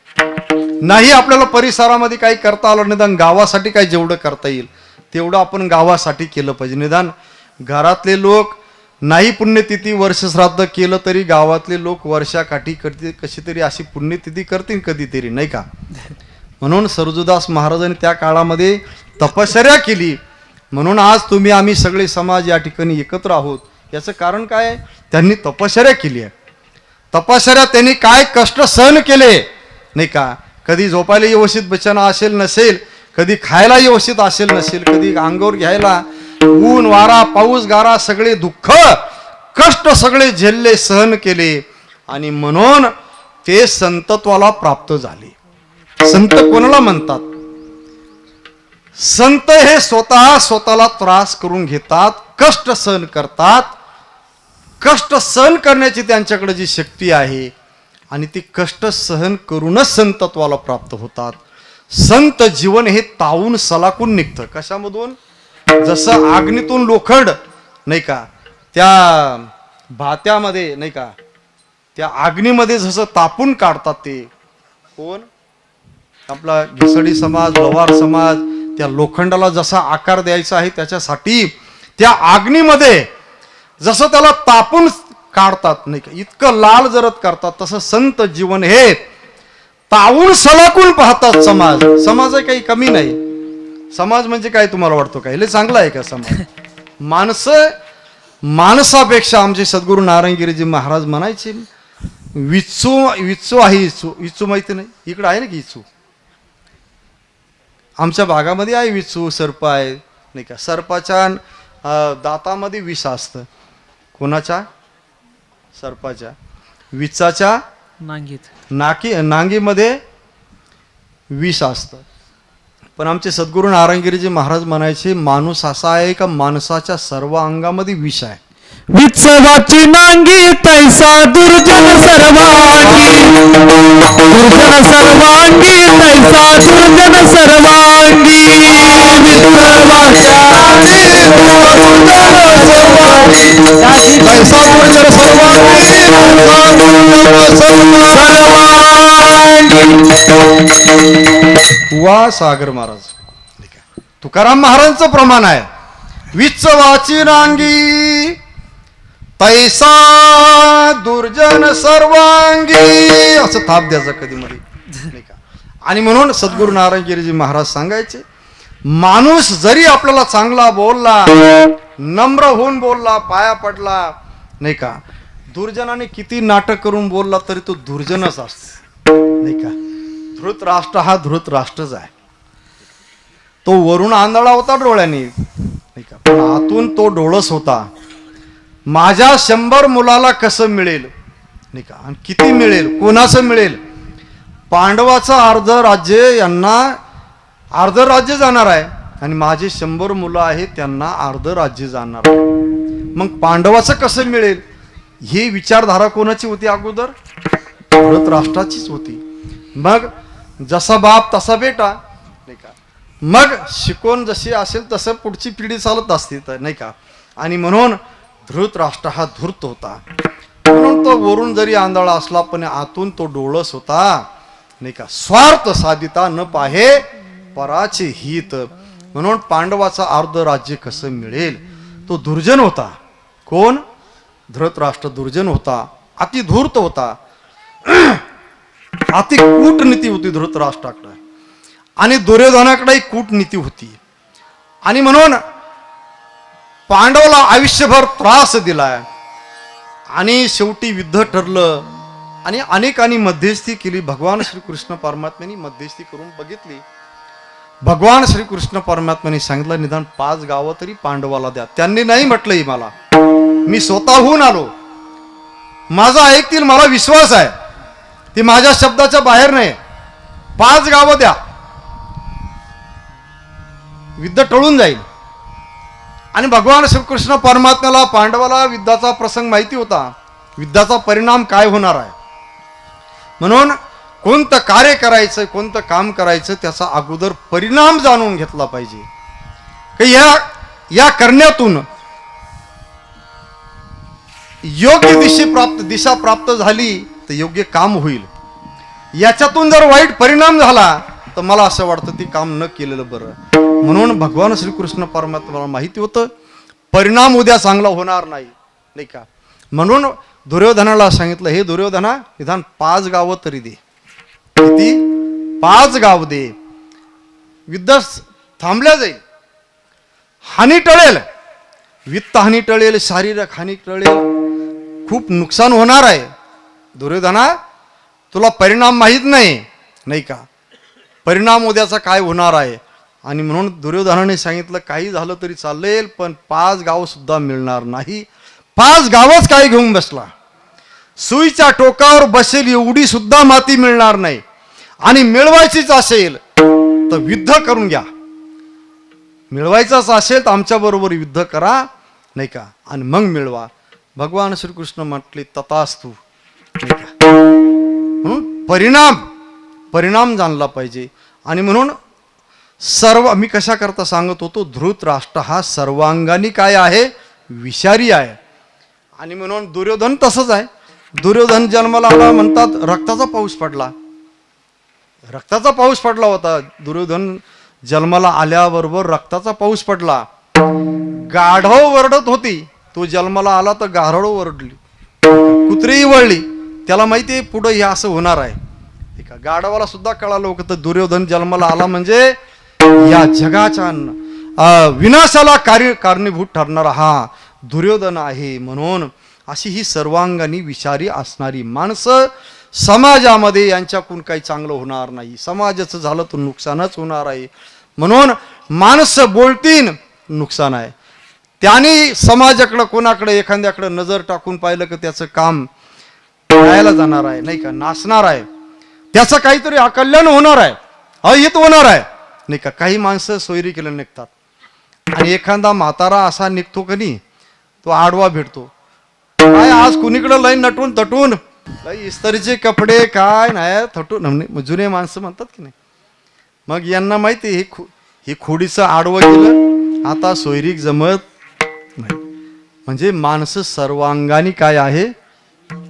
नाही आपल्याला परिसरामध्ये काही करता आलं, निदान गावासाठी काही जेवढं करता येईल तेवढं आपण गावासाठी केलं पाहिजे. निदान घरातले लोक नाही पुण्यतिथी वर्ष श्राद्ध केलं तरी गावातले लोक वर्षाकाठी करतील, कशी तरी अशी पुण्यतिथी करतील कधीतरी नाही का. म्हणून सरजूदास महाराजांनी त्या काळामध्ये तपश्चर्या केली. म्हणून आज तुम्ही आम्ही सगळे समाज या ठिकाणी एकत्र आहोत. याचं कारण काय आहे? त्यांनी तपश्चर्या केली आहे. तपश्चर्या त्यांनी काय कष्ट सहन केले नाही का. कधी झोपायला व्यवस्थित बिछाना असेल नसेल, कधी खायला व्यवस्थित असेल नसेल, कधी अंगावर घ्यायला ऊन वारा पाऊस गारा सगळे दुःख कष्ट सगळे झेलले, सहन केले आणि म्हणून ते संतत्वाला प्राप्त झाले. संत कोणाला म्हणतात? संत हे स्वतःला त्रास करून घेतात, कष्ट सहन करतात. कष्ट सहन करण्याची त्यांच्याकडे जी शक्ती आहे आणि ती कष्ट सहन करूनच संतत्वाला प्राप्त होतात. संत जीवन हे तावून सलाकून निघतं. कशामधून? जसं अग्नीतून लोखंड नाही का, त्या भात्यामध्ये नाही का, त्या अग्नीमध्ये जसं तापून काढतात ते कोण? आपला घिसडी समाज, लोवार समाज. त्या लोखंडाला जसा आकार द्यायचा आहे त्याच्यासाठी त्या अग्नीमध्ये जसं त्याला तापून काढतात नाही का, इतकं लाल जरत करतात. तसं संत जीवन हे तावून सलाकून पाहतात. समाज काही कमी नाही. समाज म्हणजे काय तुम्हाला वाटतो? काय लय चांगला आहे का समाज? माणसापेक्षा आमचे सद्गुरू नारायणगिरीजी महाराज म्हणायचे विच्चू आहे. विच्चू माहिती नाही? इकडं आहे ना की इच्चू? आमच्या भागामध्ये आहे विच्चू, सर्प आहे नाही का. सर्पाच्या दातामध्ये विष असतं. कोणाच्या? सर्पाच्या. विचाच्या नांगीमध्ये विष असतं. पण आमचे सद्गुरू नारायणगिरीजी महाराज म्हणायचे माणूस असा आहे का माणसाच्या सर्व अंगामध्ये विष आहे. वित्सवाची नांगी तैसा दुर्जन सर्वांगी, दुर्जन सर्वांगी तैसा दुर्जन सर्वांगी. वा सागर महाराज. तुकाराम महाराजांचं प्रमाण आहे वित्सवाची नांगी तैसा दुर्जन सर्वांगी, असं थाप द्यायचं कधी मध्ये नाही का. आणि म्हणून सद्गुरू नारायणगिरीजी महाराज सांगायचे माणूस जरी आपल्याला चांगला बोलला, नम्र होऊन बोलला, पाया पडला नाही का, दुर्जनाने किती नाटक करून बोलला तरी तो दुर्जनच असतो नाही का. धृतराष्ट्र हा धृतराष्ट्रच आहे. तो वरून आंधळा होता डोळ्याने नाही का, पण आतून तो डोळस होता. माझ्या 100 मुलाला कसं मिळेल नाही का, आणि किती मिळेल, कोणाचं मिळेल. पांडवाचं अर्ध राज्य यांना अर्ध राज्य जाणार आहे आणि माझे 100 मुलं आहेत त्यांना अर्ध राज्य जाणार आहे. मग पांडवाचं कसं मिळेल? ही विचारधारा कोणाची होती अगोदर? धृतराष्ट्राचीच होती. मग जसा बाप तसा बेटा, नाही का? मग शिकवण जशी असेल तसं पुढची पिढी चालत असते, तर नाही का? आणि म्हणून धृतराष्ट्र हा धूर्त होता. म्हणून तो वरून जरी आंधळा असला पण आतून तो डोळस होता, नाही का? स्वार्थ साधिता न पाहे पराचे हित. म्हणून पांडवाचा अर्ध राज्य कसं मिळेल, तो दुर्जन होता. कोण? धृतराष्ट्र दुर्जन होता, अति धूर्त होता. अति कूटनीती होती धृतराष्ट्राकडे, आणि दुर्योधनाकडे कूटनीती होती. आणि म्हणून पांडवाला आयुष्यभर त्रास दिलाय. आणि शेवटी युद्ध ठरलं, आणि अनेकांनी मध्यस्थी केली. भगवान श्रीकृष्ण परमात्म्यांनी मध्यस्थी करून बघितली. भगवान श्रीकृष्ण परमात्म्यांनी सांगितलं निदान 5 गावं तरी पांडवाला द्या. त्यांनी नाही म्हटलंही, मला मी स्वतःहून आलो, माझं ऐकतील, मला विश्वास आहे, ती माझ्या शब्दाच्या बाहेर नाही. 5 गावं द्या, युद्ध टळून जाईल. आणि भगवान श्रीकृष्ण परमात्म्याला पांडवाला युद्धाचा प्रसंग माहिती होता, युद्धाचा परिणाम काय होणार आहे. म्हणून कोणतं कार्य करायचं, कोणतं काम करायचं, त्याचा अगोदर परिणाम जाणून घेतला पाहिजे. की या करण्यातून योग्य दिशा प्राप्त झाली तर योग्य काम होईल. याच्यातून जर वाईट परिणाम झाला तर मला असं वाटतं ती काम न केलेलं बरं. म्हणून भगवान श्रीकृष्ण परमात्म्याला माहिती होतं परिणाम उद्या चांगला होणार नाही, नाही का? म्हणून दुर्योधनाला सांगितलं, हे दुर्योधना निदान 5 गावं तरी दे. किती? 5 गाव दे. युद्ध थांबल्या जाईल, हानी टळेल, वित्त हानी टळेल, शारीरिक हानी टळेल, खूप नुकसान होणार आहे. दुर्योधना तुला परिणाम माहीत नाही, नाही का? परिणाम उद्याचा काय होणार आहे. आणि म्हणून दुर्योधनाने सांगितलं काही झालं तरी चालेल, पण 5 गाव सुद्धा मिळणार नाही. 5 गावच काय घेऊन बसला, सुईच्या टोकावर बसेल एवढी सुद्धा माती मिळणार नाही. आणि मिळवायचीच असेल तर युद्ध करून घ्या, मिळवायचंच असेल तर आमच्या बरोबर युद्ध करा, नाही का? आणि मग मिळवा. भगवान श्रीकृष्ण म्हटले तथास्तु, नाही का? म्हणून परिणाम जाणला पाहिजे. आणि म्हणून मी कशा करता सांगत होतो, धृतराष्ट्र हा सर्वांगाने काय आहे, विषारी आहे. आणि म्हणून दुर्योधन तसंच आहे. दुर्योधन जन्माला आला म्हणतात रक्ताचा पाऊस पडला, रक्ताचा पाऊस पडला होता. दुर्योधन जन्माला आल्याबरोबर रक्ताचा पाऊस पडला. गाढव वरडत होती, तो जन्माला आला तर गाढव वरडली, कुत्रीही वळली. त्याला माहिती आहे पुढं हे असं होणार आहे. ठीक आहे, गाढवाला सुद्धा कळालं होतं दुर्योधन जन्माला आला म्हणजे या जगाच्या विनाशाला कारणीभूत ठरणारा हा दुर्योधन आहे. म्हणून अशी ही सर्वांगाने विषारी असणारी माणसं समाजामध्ये, यांच्याकडून काही चांगलं होणार नाही. समाजाचं झालं तर नुकसानच होणार आहे. म्हणून माणसं बोलतीन नुकसान आहे. त्याने समाजाकडं कोणाकडे एखाद्याकडे नजर टाकून पाहिलं की त्याचं काम जायला जाणार आहे, नाही का? नासणार आहे, त्याचं काहीतरी अकल्याण होणार आहे, अहित होणार आहे, नाही का? काही माणसं सोयरी केले निघतात. आणि एखादा म्हातारा असा निघतो की नाही, तो आडवा भेटतो. काय आज कुणीकडे लई नटून तटून, लई इस्त्रीचे कपडे काय नाही थटून, जुने माणसं म्हणतात की नाही. मग यांना माहिती हे खोडीचं आडवं केलं, आता सोयरीक जमत नाही. म्हणजे माणसं सर्वांगाने काय आहे,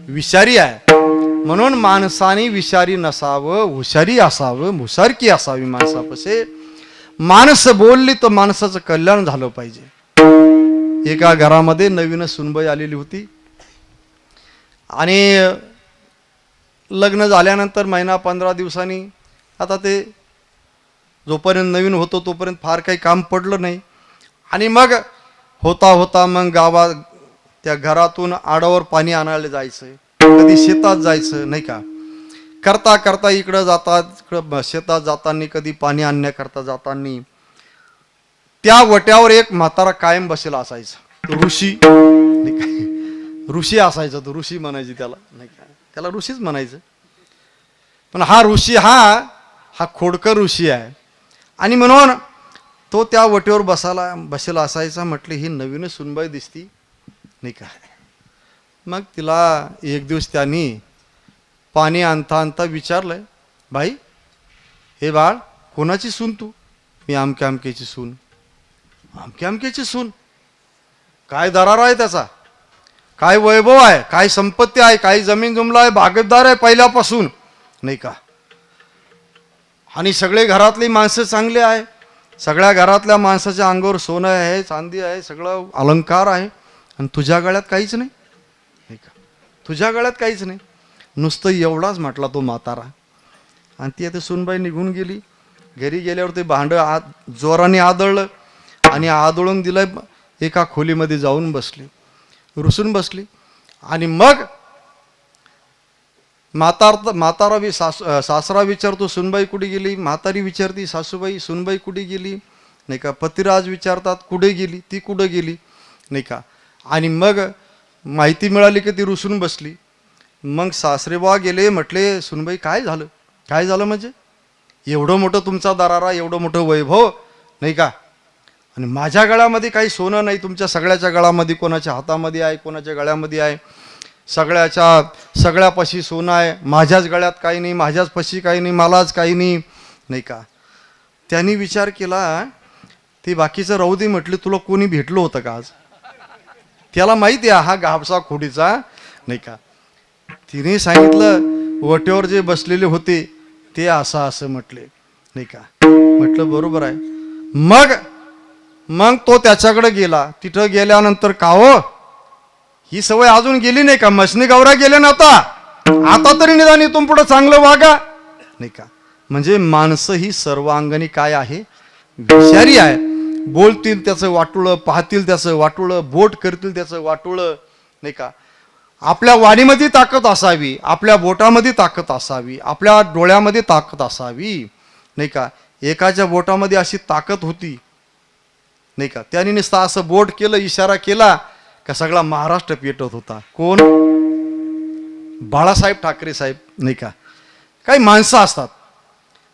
विषारी आहे. म्हणून माणसाने विषारी नसावं, हुशारी असावं, हुशारकी असावी माणसापाशी. माणसं बोलली तर माणसाचं कल्याण झालं पाहिजे. एका घरामध्ये नवीन सुनबाई आलेली होती. आणि लग्न झाल्यानंतर महिना 15 दिवसांनी, आता ते जोपर्यंत नवीन होतो तोपर्यंत फार काही काम पडलं नाही. आणि मग होता मग गावात त्या घरातून आडावर पाणी आणायला जायचं, कधी शेतात जायचं, नाही का? करता इकडं जातात, इकडं शेतात जाताना, कधी पाणी आणण्याकरता जाताना त्या वट्यावर एक म्हातारा कायम बसेला असायचा, तो ऋषी, नाही का? ऋषी असायचा, तो ऋषी म्हणायची त्याला, नाही का? त्याला ऋषीच म्हणायचं. पण हा ऋषी हा खोडकर ऋषी आहे. आणि म्हणून तो त्या वटीवर बसेला असायचा. म्हटले ही नवीन सुनबाई दिसती, नाही का? मग तिला एक दिवस त्यांनी पाणी आणता आणता विचारलंय, बाई हे बाळ कोणाची सून तू? मी आमक्या आमक्याची सून. आमक्या आमक्याची सून? काय दरार आहे त्याचा, काय वैभव आहे, काय संपत्ती आहे, काय जमीन जुमला आहे, बागेतदार आहे पहिल्यापासून, नाही का? आणि सगळे घरातली माणसं चांगली आहे, सगळ्या घरातल्या माणसाच्या अंगावर सोनं आहे, चांदी आहे, सगळं अलंकार आहे, आणि तुझ्या गळ्यात काहीच नाही, नाही का? तुझ्या गळ्यात काहीच नाही. नुसतं एवढाच म्हटला तो म्हातारा. आणि ती आता सुनबाई निघून गेली. घरी गेल्यावर ते भांडं जोराने आदळलं आणि आदळून दिलं, एका खोलीमध्ये जाऊन बसली, रुसून बसली. आणि मग म्हातारा सासरा विचारतो सुनबाई कुठे गेली, म्हातारी विचारती सासूबाई सुनबाई कुठे गेली, नाही का? पतिराज विचारतात कुठे गेली, ती कुठं गेली, नाही का? आणि मग माहिती मिळाली की ती रुसून बसली. मग सासरेबा गेले, म्हटले सुनबाई काय झालं? काय झालं म्हणजे? एवढं मोठं तुमचा दरारा, एवढं मोठं वैभव, नाही का? आणि माझ्या गळ्यामध्ये काही सोनं नाही, तुमच्या सगळ्याच्या गळ्यामध्ये, कोणाच्या हातामध्ये आहे, कोणाच्या गळ्यामध्ये आहे, सगळ्यापाशी सोनं आहे, माझ्याच गळ्यात काही नाही, माझ्याच पशी काही नाही, मलाच काही नाही, नाही का? त्यांनी विचार केला, ते बाकीचं राहू दे, म्हटलं तुला कोणी भेटलं होतं का आज? त्याला माहिती आहे हा गावसा खोडीचा, नाही का? तिने सांगितलं वट्यावर जे बसलेले होते ते असं म्हटले, नाही का? म्हटलं बरोबर आहे. मग तो त्याच्याकडे गेला. तिथं गेल्यानंतर का हो ही सवय अजून गेली नाही का? मसनी गौरा गेले ना, आता तरी निदान इथून पुढं चांगलं वागा, नाही का? म्हणजे माणसं ही सर्वांगणी काय आहे, विषारी आहे. बोलतील त्याचं वाटुळं, पाहतील त्याचं वाटुळं, बोट करतील त्याचं वाटुळं, नाही का? आपल्या वाणीमध्ये ताकद असावी, आपल्या बोटामध्ये ताकद असावी, आपल्या डोळ्यामध्ये ताकद असावी, नाही का? एकाच्या बोटामध्ये अशी ताकद होती, नाही का? त्याने नुसतं असं बोट केलं, इशारा केला का सगळा महाराष्ट्र पेटत होता. कोण? बाळासाहेब ठाकरे साहेब, नाही का? काही माणसं असतात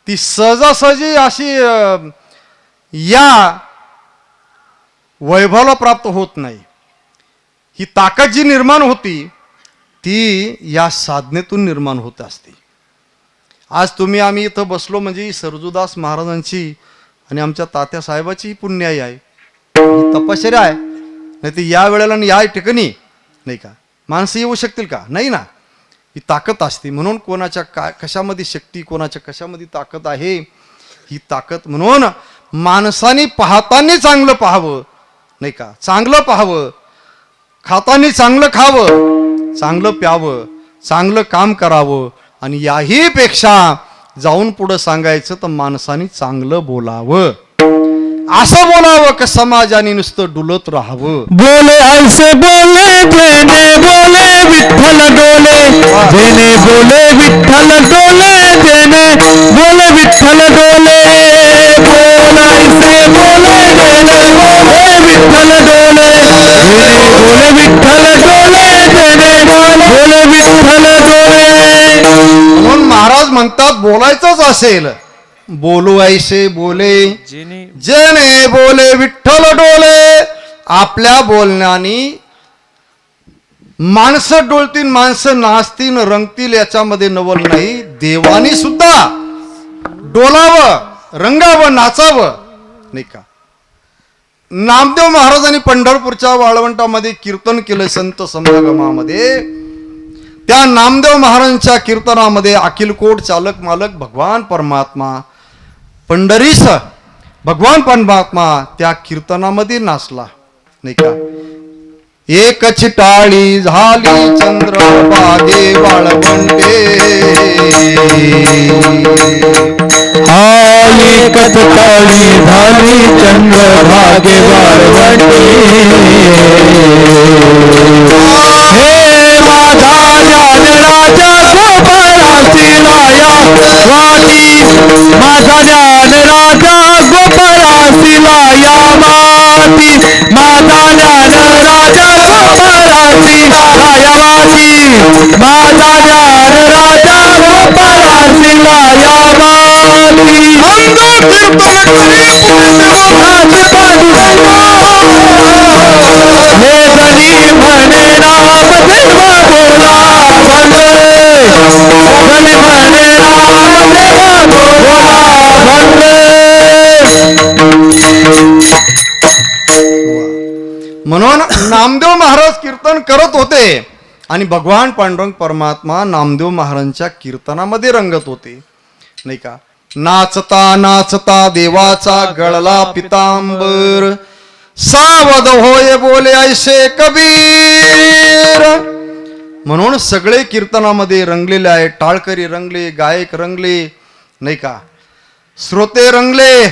ती सहजासहजी अशी या वैभवाला प्राप्त होत नाही. ही ताकद जी निर्माण होती ती या साधनेतून निर्माण होत असते. आज आम्ही इथं बसलो म्हणजे सरजूदास महाराजांची आणि आमच्या तात्या साहेबाची ही पुण्याई आहे, ही तपश्चर्या आहे. नाही तर या वेळेला या ठिकाणी, नाही का, माणसं येऊ शकतील का? नाही ना. ही ताकद असते. म्हणून कोणाच्या कशामध्ये शक्ती, कोणाच्या कशामध्ये ताकद आहे, ही ताकद म्हणून माणसाने पाहताना चांगलं पाहावं, नाही का? चांगलं पाहावं, खाताना चांगलं खावं, चांगलं प्यावं, चांगलं काम करावं. आणि याही पेक्षा जाऊन पुढं सांगायचं तर माणसाने चांगलं बोलावं, असं बोलावं की समाजाने नुसतं डुलत राहावं. बोले ऐसे बोले जेने बोले विठ्ठल डोले, जेने बोले विठ्ठल डोले, जेने बोले विठ्ठल डोले. बोला ऐसे बोले जेने बोले विठ्ठल डोले, जेने बोले विठ्ठल डोले, जेने बोले विठ्ठल डोले. म्हणून महाराज म्हणतात बोलायचंच असेल बोलू ऐसे बोले जेने बोले विठ्ठल डोले. आपल्या बोलण्याने माणसं डोलतील, माणसं नाचतील, रंगतील, याच्यामध्ये नवल नाही. देवानी सुद्धा डोलावं, रंगावं, नाचावं, नाही का? नामदेव महाराजांनी पंढरपूरच्या वाळवंटामध्ये कीर्तन केलं संत समागमामध्ये. त्या नामदेव महाराजांच्या कीर्तनामध्ये अखिलकोट चालक मालक भगवान परमात्मा पंढरीस भगवान परमात्मा त्या कीर्तनामध्ये नाचला, नाही का? एकच टाळी झाली चंद्रभागे वाळवंटे, एकच टाळी झाली चंद्रभागे वाळवंटे. हे माझा ज्ञानराजा गोपाळासी लाया वाटी, माझा ज्ञानराजा गोपाळासी लाया वाटी, माझा ज्ञानराजा गोपाळासी लाया वाटी, माझा ज्ञानराजा गोपाळासी लाया वाटी. अंग कीर्तन करी हे जनी म्हणे नाम देवा बोला भांडे म्हणे म्हणे नामदेवा बोला भांडे. म्हणून नामदेव महाराज कीर्तन करत होते आणि भगवान पांडुरंग परमात्मा नामदेव महाराजांच्या कीर्तनामध्ये रंगत होते, नाही का. नाचता नाचता देवाचा गळला पितांबर, सावध होय बोले ऐसे कबीर. म्हणून सगळे कीर्तनामध्ये रंगलेले आहे. टाळकरी रंगले, गायक रंगले, नाही का, श्रोते रंगले,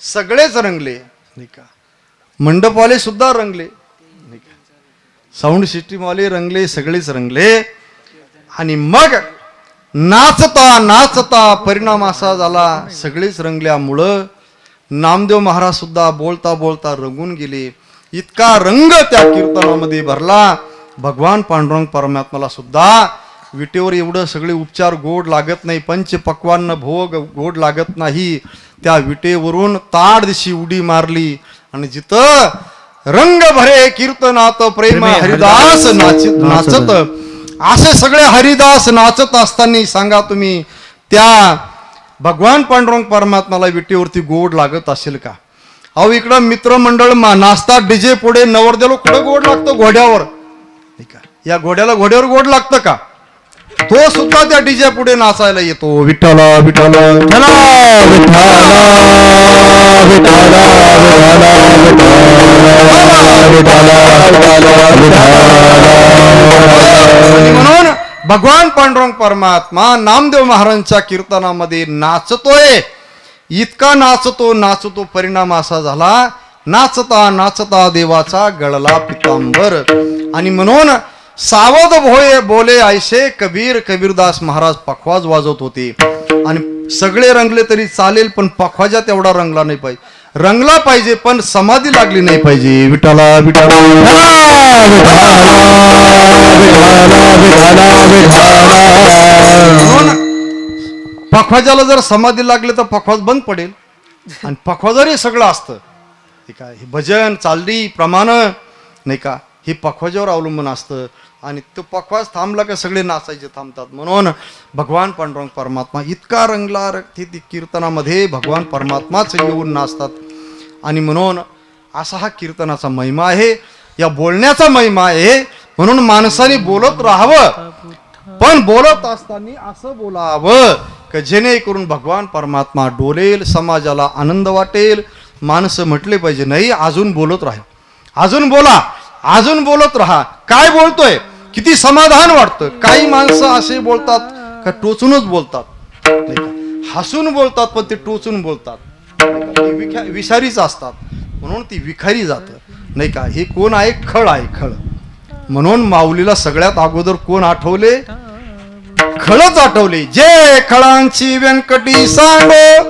सगळेच रंगले, नाही का. मंडपवाले सुद्धा रंगले, नाही का. साऊंड सिस्टीमवाले रंगले, सगळेच रंगले. आणि मग नाचता नाचता परिणाम असा झाला, सगळेच रंगल्यामुळं नामदेव महाराज सुद्धा बोलता बोलता रंगून गेले. इतका रंग त्या कीर्तनामध्ये भरला. भगवान पांडुरंग परमात्माला सुद्धा विटेवर एवढं सगळे उपचार गोड लागत नाही, पंचपक्वान्न भोग गोड लागत नाही. त्या विटेवरून ताड दिशी उडी मारली आणि जिथं रंग भरे कीर्तनात प्रेम हरिदास नाचत, असे सगळे हरिदास नाचत असताना सांगा तुम्ही त्या भगवान पांडुरंग परमात्माला विटेवरती गोड लागत असेल का? अहो इकडं मित्रमंडळ नाचतात डीजे पुढे, नवरदेव कुठं गोड लागतं? घोड्यावर, नाही का. या घोड्याला घोड्यावर गोड लागतं का? तो सुद्धा त्या डीजे पुढे नाचायला येतो. विठ्ठला विठ्ठला म्हणून भगवान पांडुरंग परमात्मा नामदेव महाराजांच्या कीर्तनामध्ये नाचतोय. इतका नाचतो नाचतो परिणाम असा झाला, नाचता नाचता देवाचा गळला पितांबर. आणि म्हणून सावध भोये बोले ऐसे कबीर, कबीरदास महाराज पखवाज वाजवत होते. आणि सगळे रंगले तरी चालेल, पण पखवाजा तेवढा रंगला नाही पाहिजे. रंगला पाहिजे पण समाधी लागली नाही पाहिजे. विठ्ठला विठ्ठला पखवाजाला जर समाधी लागली तर पखवाज बंद पडेल. आणि पखवाजारी सगळं असतं, ठीक आहे. हे भजन चालडी प्रमाण, नाही का, हे पखवाजावर अवलंबून असतं. आणि तो पखवाज थांबला का सगळे नाचायचे थांबतात. म्हणून भगवान पांडुरंग परमात्मा इतका रंगला ती कीर्तनामध्ये भगवान परमात्माच येऊन नाचतात. आणि म्हणून असा हा कीर्तनाचा महिमा आहे, या बोलण्याचा महिमा आहे. म्हणून माणसाने बोलत राहावं, पण बोलत असताना असं बोलावं की जेणेकरून भगवान परमात्मा डोलेल, समाजाला आनंद वाटेल. माणसं म्हटले पाहिजे नाही अजून बोलत राहा, अजून बोला, अजून बोलत राहा. काय बोलतोय, किती समाधान वाटतं. काही माणसं असे बोलतात का टोचूनच बोलतात, नाही का, हसून बोलतात पण ते टोचून बोलतात, नाही का. विषारीच असतात म्हणून ती विखारी जातं, नाही का. हे कोण आहे? खळ आहे, खळ. म्हणून माऊलीला सगळ्यात अगोदर कोण आठवले? खळच आठवले. जे खळांची व्यंकटी सांडो,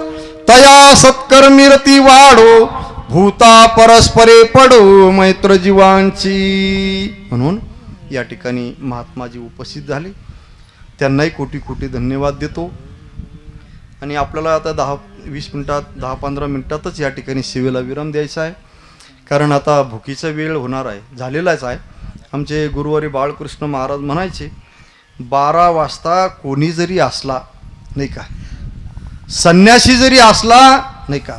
तया सत्कर्मी रती वाढो, भूता परस्परे पडो मैत्र जीवांची. म्हणून या ठिकाणी महात्माजी उपस्थित झाले, त्यांनाही कोटी कोटी धन्यवाद देतो. आणि आपल्याला आता 10-20 मिनिटात, 10-15 मिनिटातच या ठिकाणी सेवेला विराम द्यायचा आहे, कारण आता भुकीचा वेळ होणार आहे, झालेलाच आहे. आमचे गुरुवारी बाळकृष्ण महाराज म्हणायचे 12 वाजता कोणी जरी असला, नाही का, संन्यासी जरी असला, नाही का,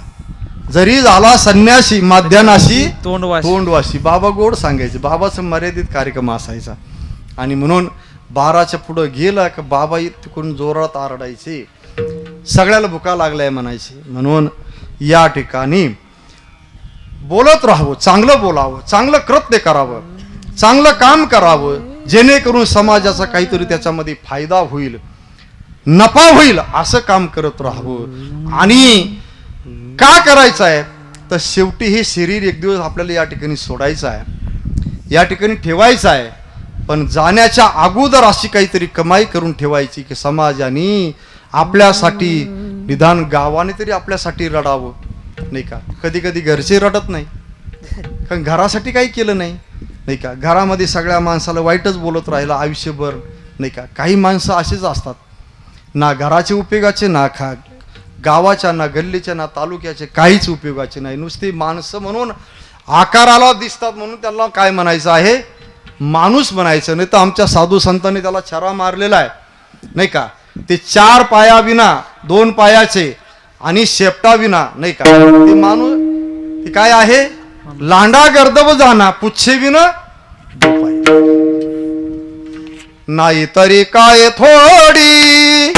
जरी झाला संन्यासी माध्यानाशी तोंडवाशी, बाबा गोड सांगायचे. बाबाचं मर्यादित कार्यक्रम असायचा. आणि म्हणून 12च्या पुढं गेला का बाबा तिकडून जोरात आरडायचे, सगळ्याला भुका लागलाय म्हणायचे. म्हणून या ठिकाणी बोलत राहावं, चांगलं बोलावं, चांगलं कृत्य करावं, चांगलं काम करावं, जेणेकरून समाजाचा काहीतरी त्याच्यामध्ये फायदा होईल, नफा होईल, असं काम करत राहावं. आणि का करायचं आहे तर शेवटी हे शरीर एक दिवस आपल्याला या ठिकाणी सोडायचं आहे, या ठिकाणी ठेवायचं आहे. पण जाण्याच्या अगोदर अशी काहीतरी कमाई करून ठेवायची की समाजाने आपल्यासाठी, निदान गावाने तरी आपल्यासाठी रडावं, नाही का. कधी कधी घरचे रडत नाही, कारण घरासाठी काही केलं नाही, नाही का. घरामध्ये सगळ्या माणसाला वाईटच बोलत राहिला आयुष्यभर, नाही का. काही माणसं असेच असतात, ना घराचे उपयोगाचे, ना गावाच्या, ना गल्लीच्या, ना तालुक्याचे, काहीच उपयोगाचे नाही. नुसती माणसं म्हणून आकाराला दिसतात, म्हणून त्यांना काय म्हणायचं आहे, माणूस बनायचं. नाही तर आमच्या साधू संतांनी त्याला छरा मारलेला आहे नाही का. ते 4 पाया विना 2 पायाचे आणि शेपटा विना नाही का ते माणूस ते काय आहे. लांडा गर्दब जाना पुच्छे विना नाही तरी काय थोडी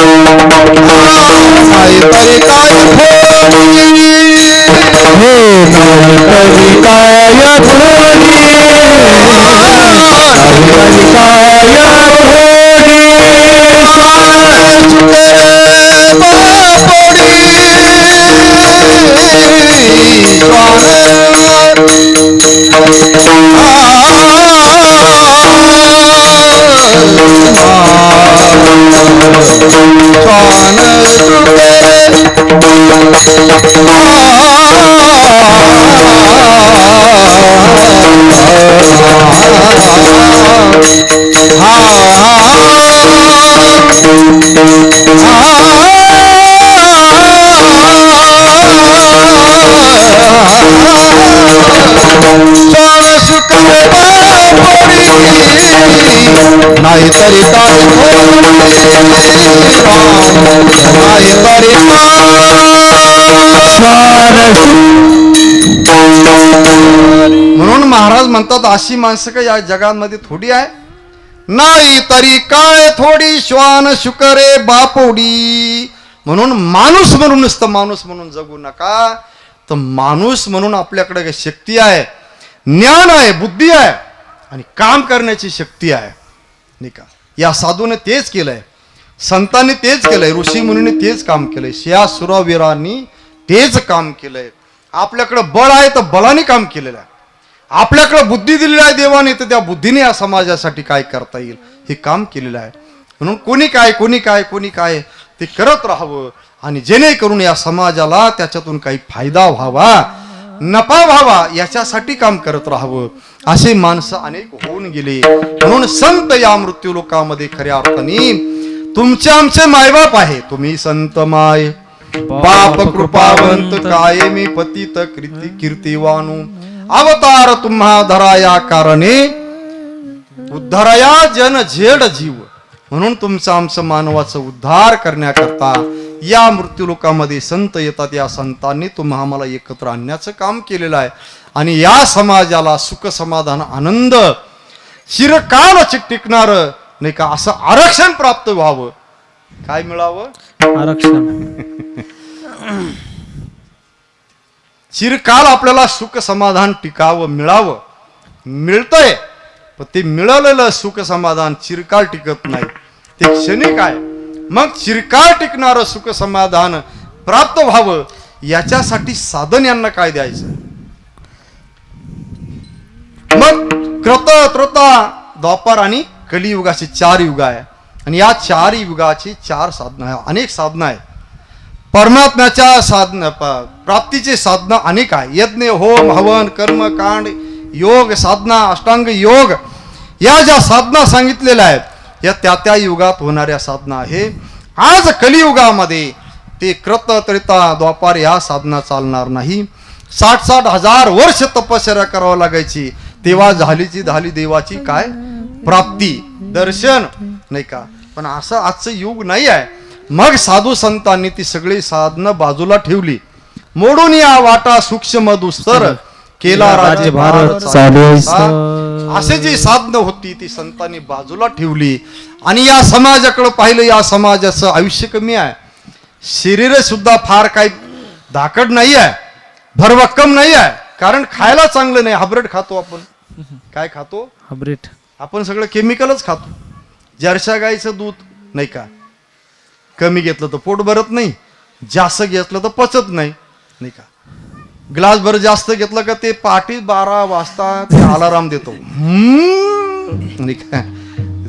नाही तरी काय थोडी तरी काय थोडी नाही तरी काय म्हणून महाराज म्हणतात अशी माणसं का या जगामध्ये थोडी आहे. नाही तरी काय थोडी श्वान शुकरे बापोडी. म्हणून माणूस म्हणून नुसतं माणूस म्हणून जगू नका. तर माणूस म्हणून आपल्याकडे शक्ती आहे, ज्ञान आहे, बुद्धी आहे आणि काम करण्याची शक्ती आहे नाही का. या साधूने तेच केलंय, संतांनी तेच केलंय, ऋषी मुनीने तेच काम केलंय, शिया सुरवीरांनी तेच काम केलंय. आपल्याकडे बळ आहे तर बळाने काम केलेलं आहे. आपल्याकडे बुद्धी दिलेली आहे देवाने तर त्या बुद्धीने या समाजासाठी काय करता येईल हे काम केलेलं आहे. म्हणून कोणी काय ते करत राहावं आणि जेणेकरून या समाजाला त्याच्यातून काही फायदा व्हावा, नफा व्हावा याच्यासाठी काम करत राहावं. असे माणसं अनेक होऊन गेले. म्हणून संत या मृत्यू लोकामध्ये खऱ्या अर्थाने तुमचे आमचे मायबाप आहे. तुम्ही संत माय बाप कृपावंत कायमी पतित कीर्तिवानू अवतार तुम्हा धराया कारणे उद्धारया जन झेड जीव. म्हणून तुमचं आमचं मानवाचं उद्धार करण्याकरता या मृत्यू लोकामध्ये संत येतात. या संतांनी तुम्हा आम्हाला एकत्र आणण्याचं काम केलेलं आहे आणि या समाजाला सुख समाधान आनंद चिरकाल टिकणार नाही का असं आरक्षण प्राप्त व्हावं. काय मिळावं आरक्षण. चिरकाल आपल्याला सुख समाधान टिकावं मिळावं. मिळतंय पण ते मिळालेलं सुख समाधान चिरकाल टिकत नाही, ते क्षणिक आहे. मग चिरकाल टिकणारं सुख समाधान प्राप्त व्हावं याच्यासाठी साधन यांना काय द्यायचं. मग कृत त्रेता द्वापर आणि कलियुगाचे 4 युग आहे आणि या 4 युगाची 4 साधनं आहे, अनेक साधनं आहे. परमात्म्याच्या साधन प्राप्तीचे साधनं अनेक आहे. यज्ञ होम हवन कर्म कांड योग साधना अष्टांग योग या ज्या साधना सांगितलेल्या आहेत या त्या युगात होणाऱ्या साधना आहे. आज कलियुगामध्ये ते कृत त्रेता द्वापार या साधना चालणार नाही. 60 हजार वर्ष तपश्चर्या करावं लागायची तेव्हा झाली देवाची काय प्राप्ती दर्शन नाही का. पण असं आजचं युग नाही आहे. मग साधू संतांनी ती सगळी साधनं बाजूला ठेवली. मोडून या वाटा सूक्ष्म दुस्तर केला राज्य भारत असे जी साधनं होती ती संतांनी बाजूला ठेवली आणि या समाजाकडे पाहिलं. या समाजाचं आयुष्य कमी आहे, शरीर सुद्धा फार काही धाकड नाही आहे, भरभक्कम नाही आहे. कारण खायला चांगलं नाही. हायब्रिड खातो आपण. काय खातो हायब्रिड. आपण सगळं केमिकलच खातो. जर्शा गाईचं दूध नाही का कमी घेतलं तर पोट भरत नाही, जास्त घेतलं तर पचत नाही नाही का. ग्लास भर जास्त घेतलं का ते पहाटे 12 वाजता ते अलाराम देतो नाही का.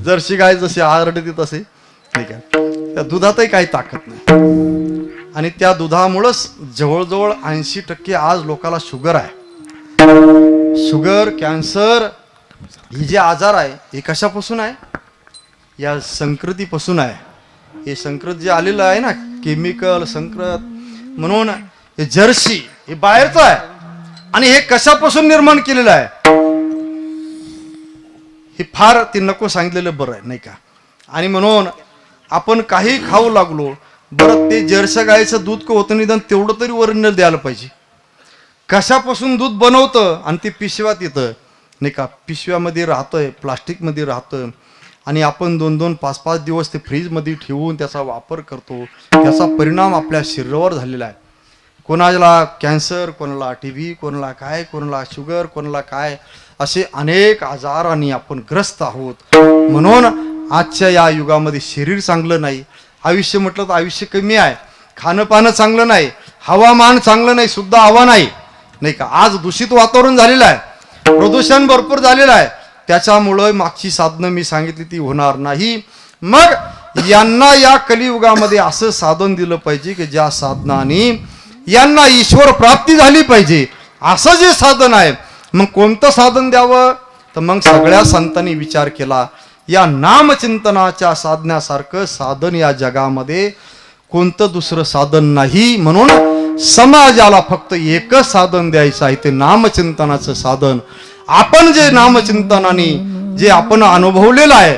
जर्सी गाय जशी आरडते तसे नाही का. त्या दुधातही काही ताकद नाही आणि त्या दुधामुळंच जवळजवळ 80% आज लोकांना शुगर आहे. शुगर कॅन्सर ही जे आजार आहे हे कशापासून आहे, या संकृतीपासून आहे. हे संकृत जे आलेलं आहे ना केमिकल संकृत म्हणून हे जर्सी हे बाहेरचं आहे आणि हे कशापासून निर्माण केलेलं आहे, हे फार ते नको सांगितलेलं बरं आहे नाही का. आणि म्हणून आपण काही खाऊ लागलो बरं ते जर्सी गायचं दूध का होतं निदान तेवढं तरी ओरिजिनल द्यायला पाहिजे. कशापासून दूध बनवतं आणि ते पिशव्यात येतं नाही का, पिशव्यामध्ये राहतंय, प्लास्टिकमध्ये राहतं आणि आपण 2-2, 5-5 दिवस ते फ्रीजमध्ये ठेवून त्याचा वापर करतो. त्याचा परिणाम आपल्या शरीरावर झालेला आहे. कोणाला कॅन्सर, कोणाला TB, कोणाला काय, कोणाला शुगर, कोणाला काय, असे अनेक आजारांनी आपण ग्रस्त आहोत. म्हणून आजच्या या युगामध्ये शरीर चांगलं नाही, आयुष्य म्हटलं तर आयुष्य कमी आहे, खाणं पाणं चांगलं नाही, हवामान चांगलं नाही, शुद्ध हवा नाही नाही का. आज दूषित वातावरण झालेलं आहे, प्रदूषण भरपूर झालेलं आहे. त्याच्यामुळं मागची साधनं मी सांगितली ती होणार नाही. मग यांना या कलियुगामध्ये असं साधन दिलं पाहिजे की ज्या साधनाने यांना ईश्वर प्राप्ती झाली पाहिजे. असं जे साधन आहे, मग कोणतं साधन द्यावं, तर मग सगळ्या संतांनी विचार केला या नामचिंतनाच्या साधण्यासारखं साधन या जगामध्ये कोणतं दुसरं साधन नाही. म्हणून समाजाला फक्त एकच साधन द्यायचं आहे, ते नामचिंतनाचं साधन. आपण जे नामचिंतनाने जे आपण अनुभवलेलं आहे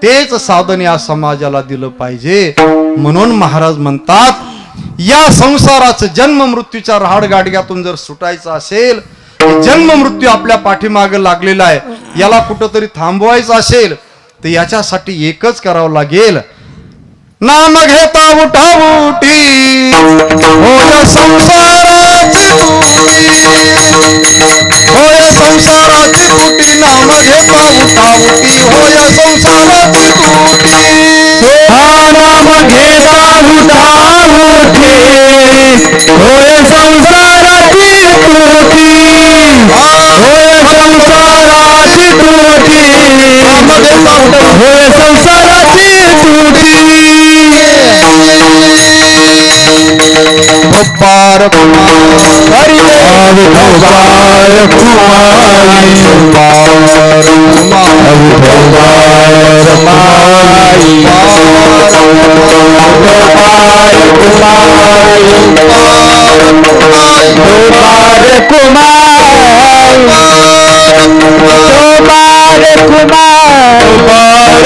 तेच साधन या समाजाला दिलं पाहिजे. म्हणून महाराज म्हणतात या संसाराचं जन्म मृत्यूच्या राहाडगाडग्यातून जर सुटायचं असेल, जन्म मृत्यू आपल्या पाठीमागं लागलेला आहे, याला कुठंतरी थांबवायचं असेल तर याच्यासाठी एकच करावं लागेल, नाम घेता उठाउठी होय संसाराची तुटी, होय संसाराची तुटी, नाम घेता उठाउठी होय संसाराची तुटी. नाम घेता उठाउठी होय संसाराची तुटी, होय संसाराची तुटी, नाम घेता होय संसाराची तुटी. पार हरी अवतार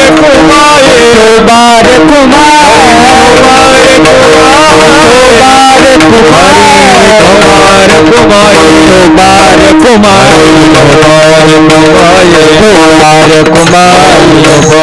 कुमारी, अवतार कुमारी,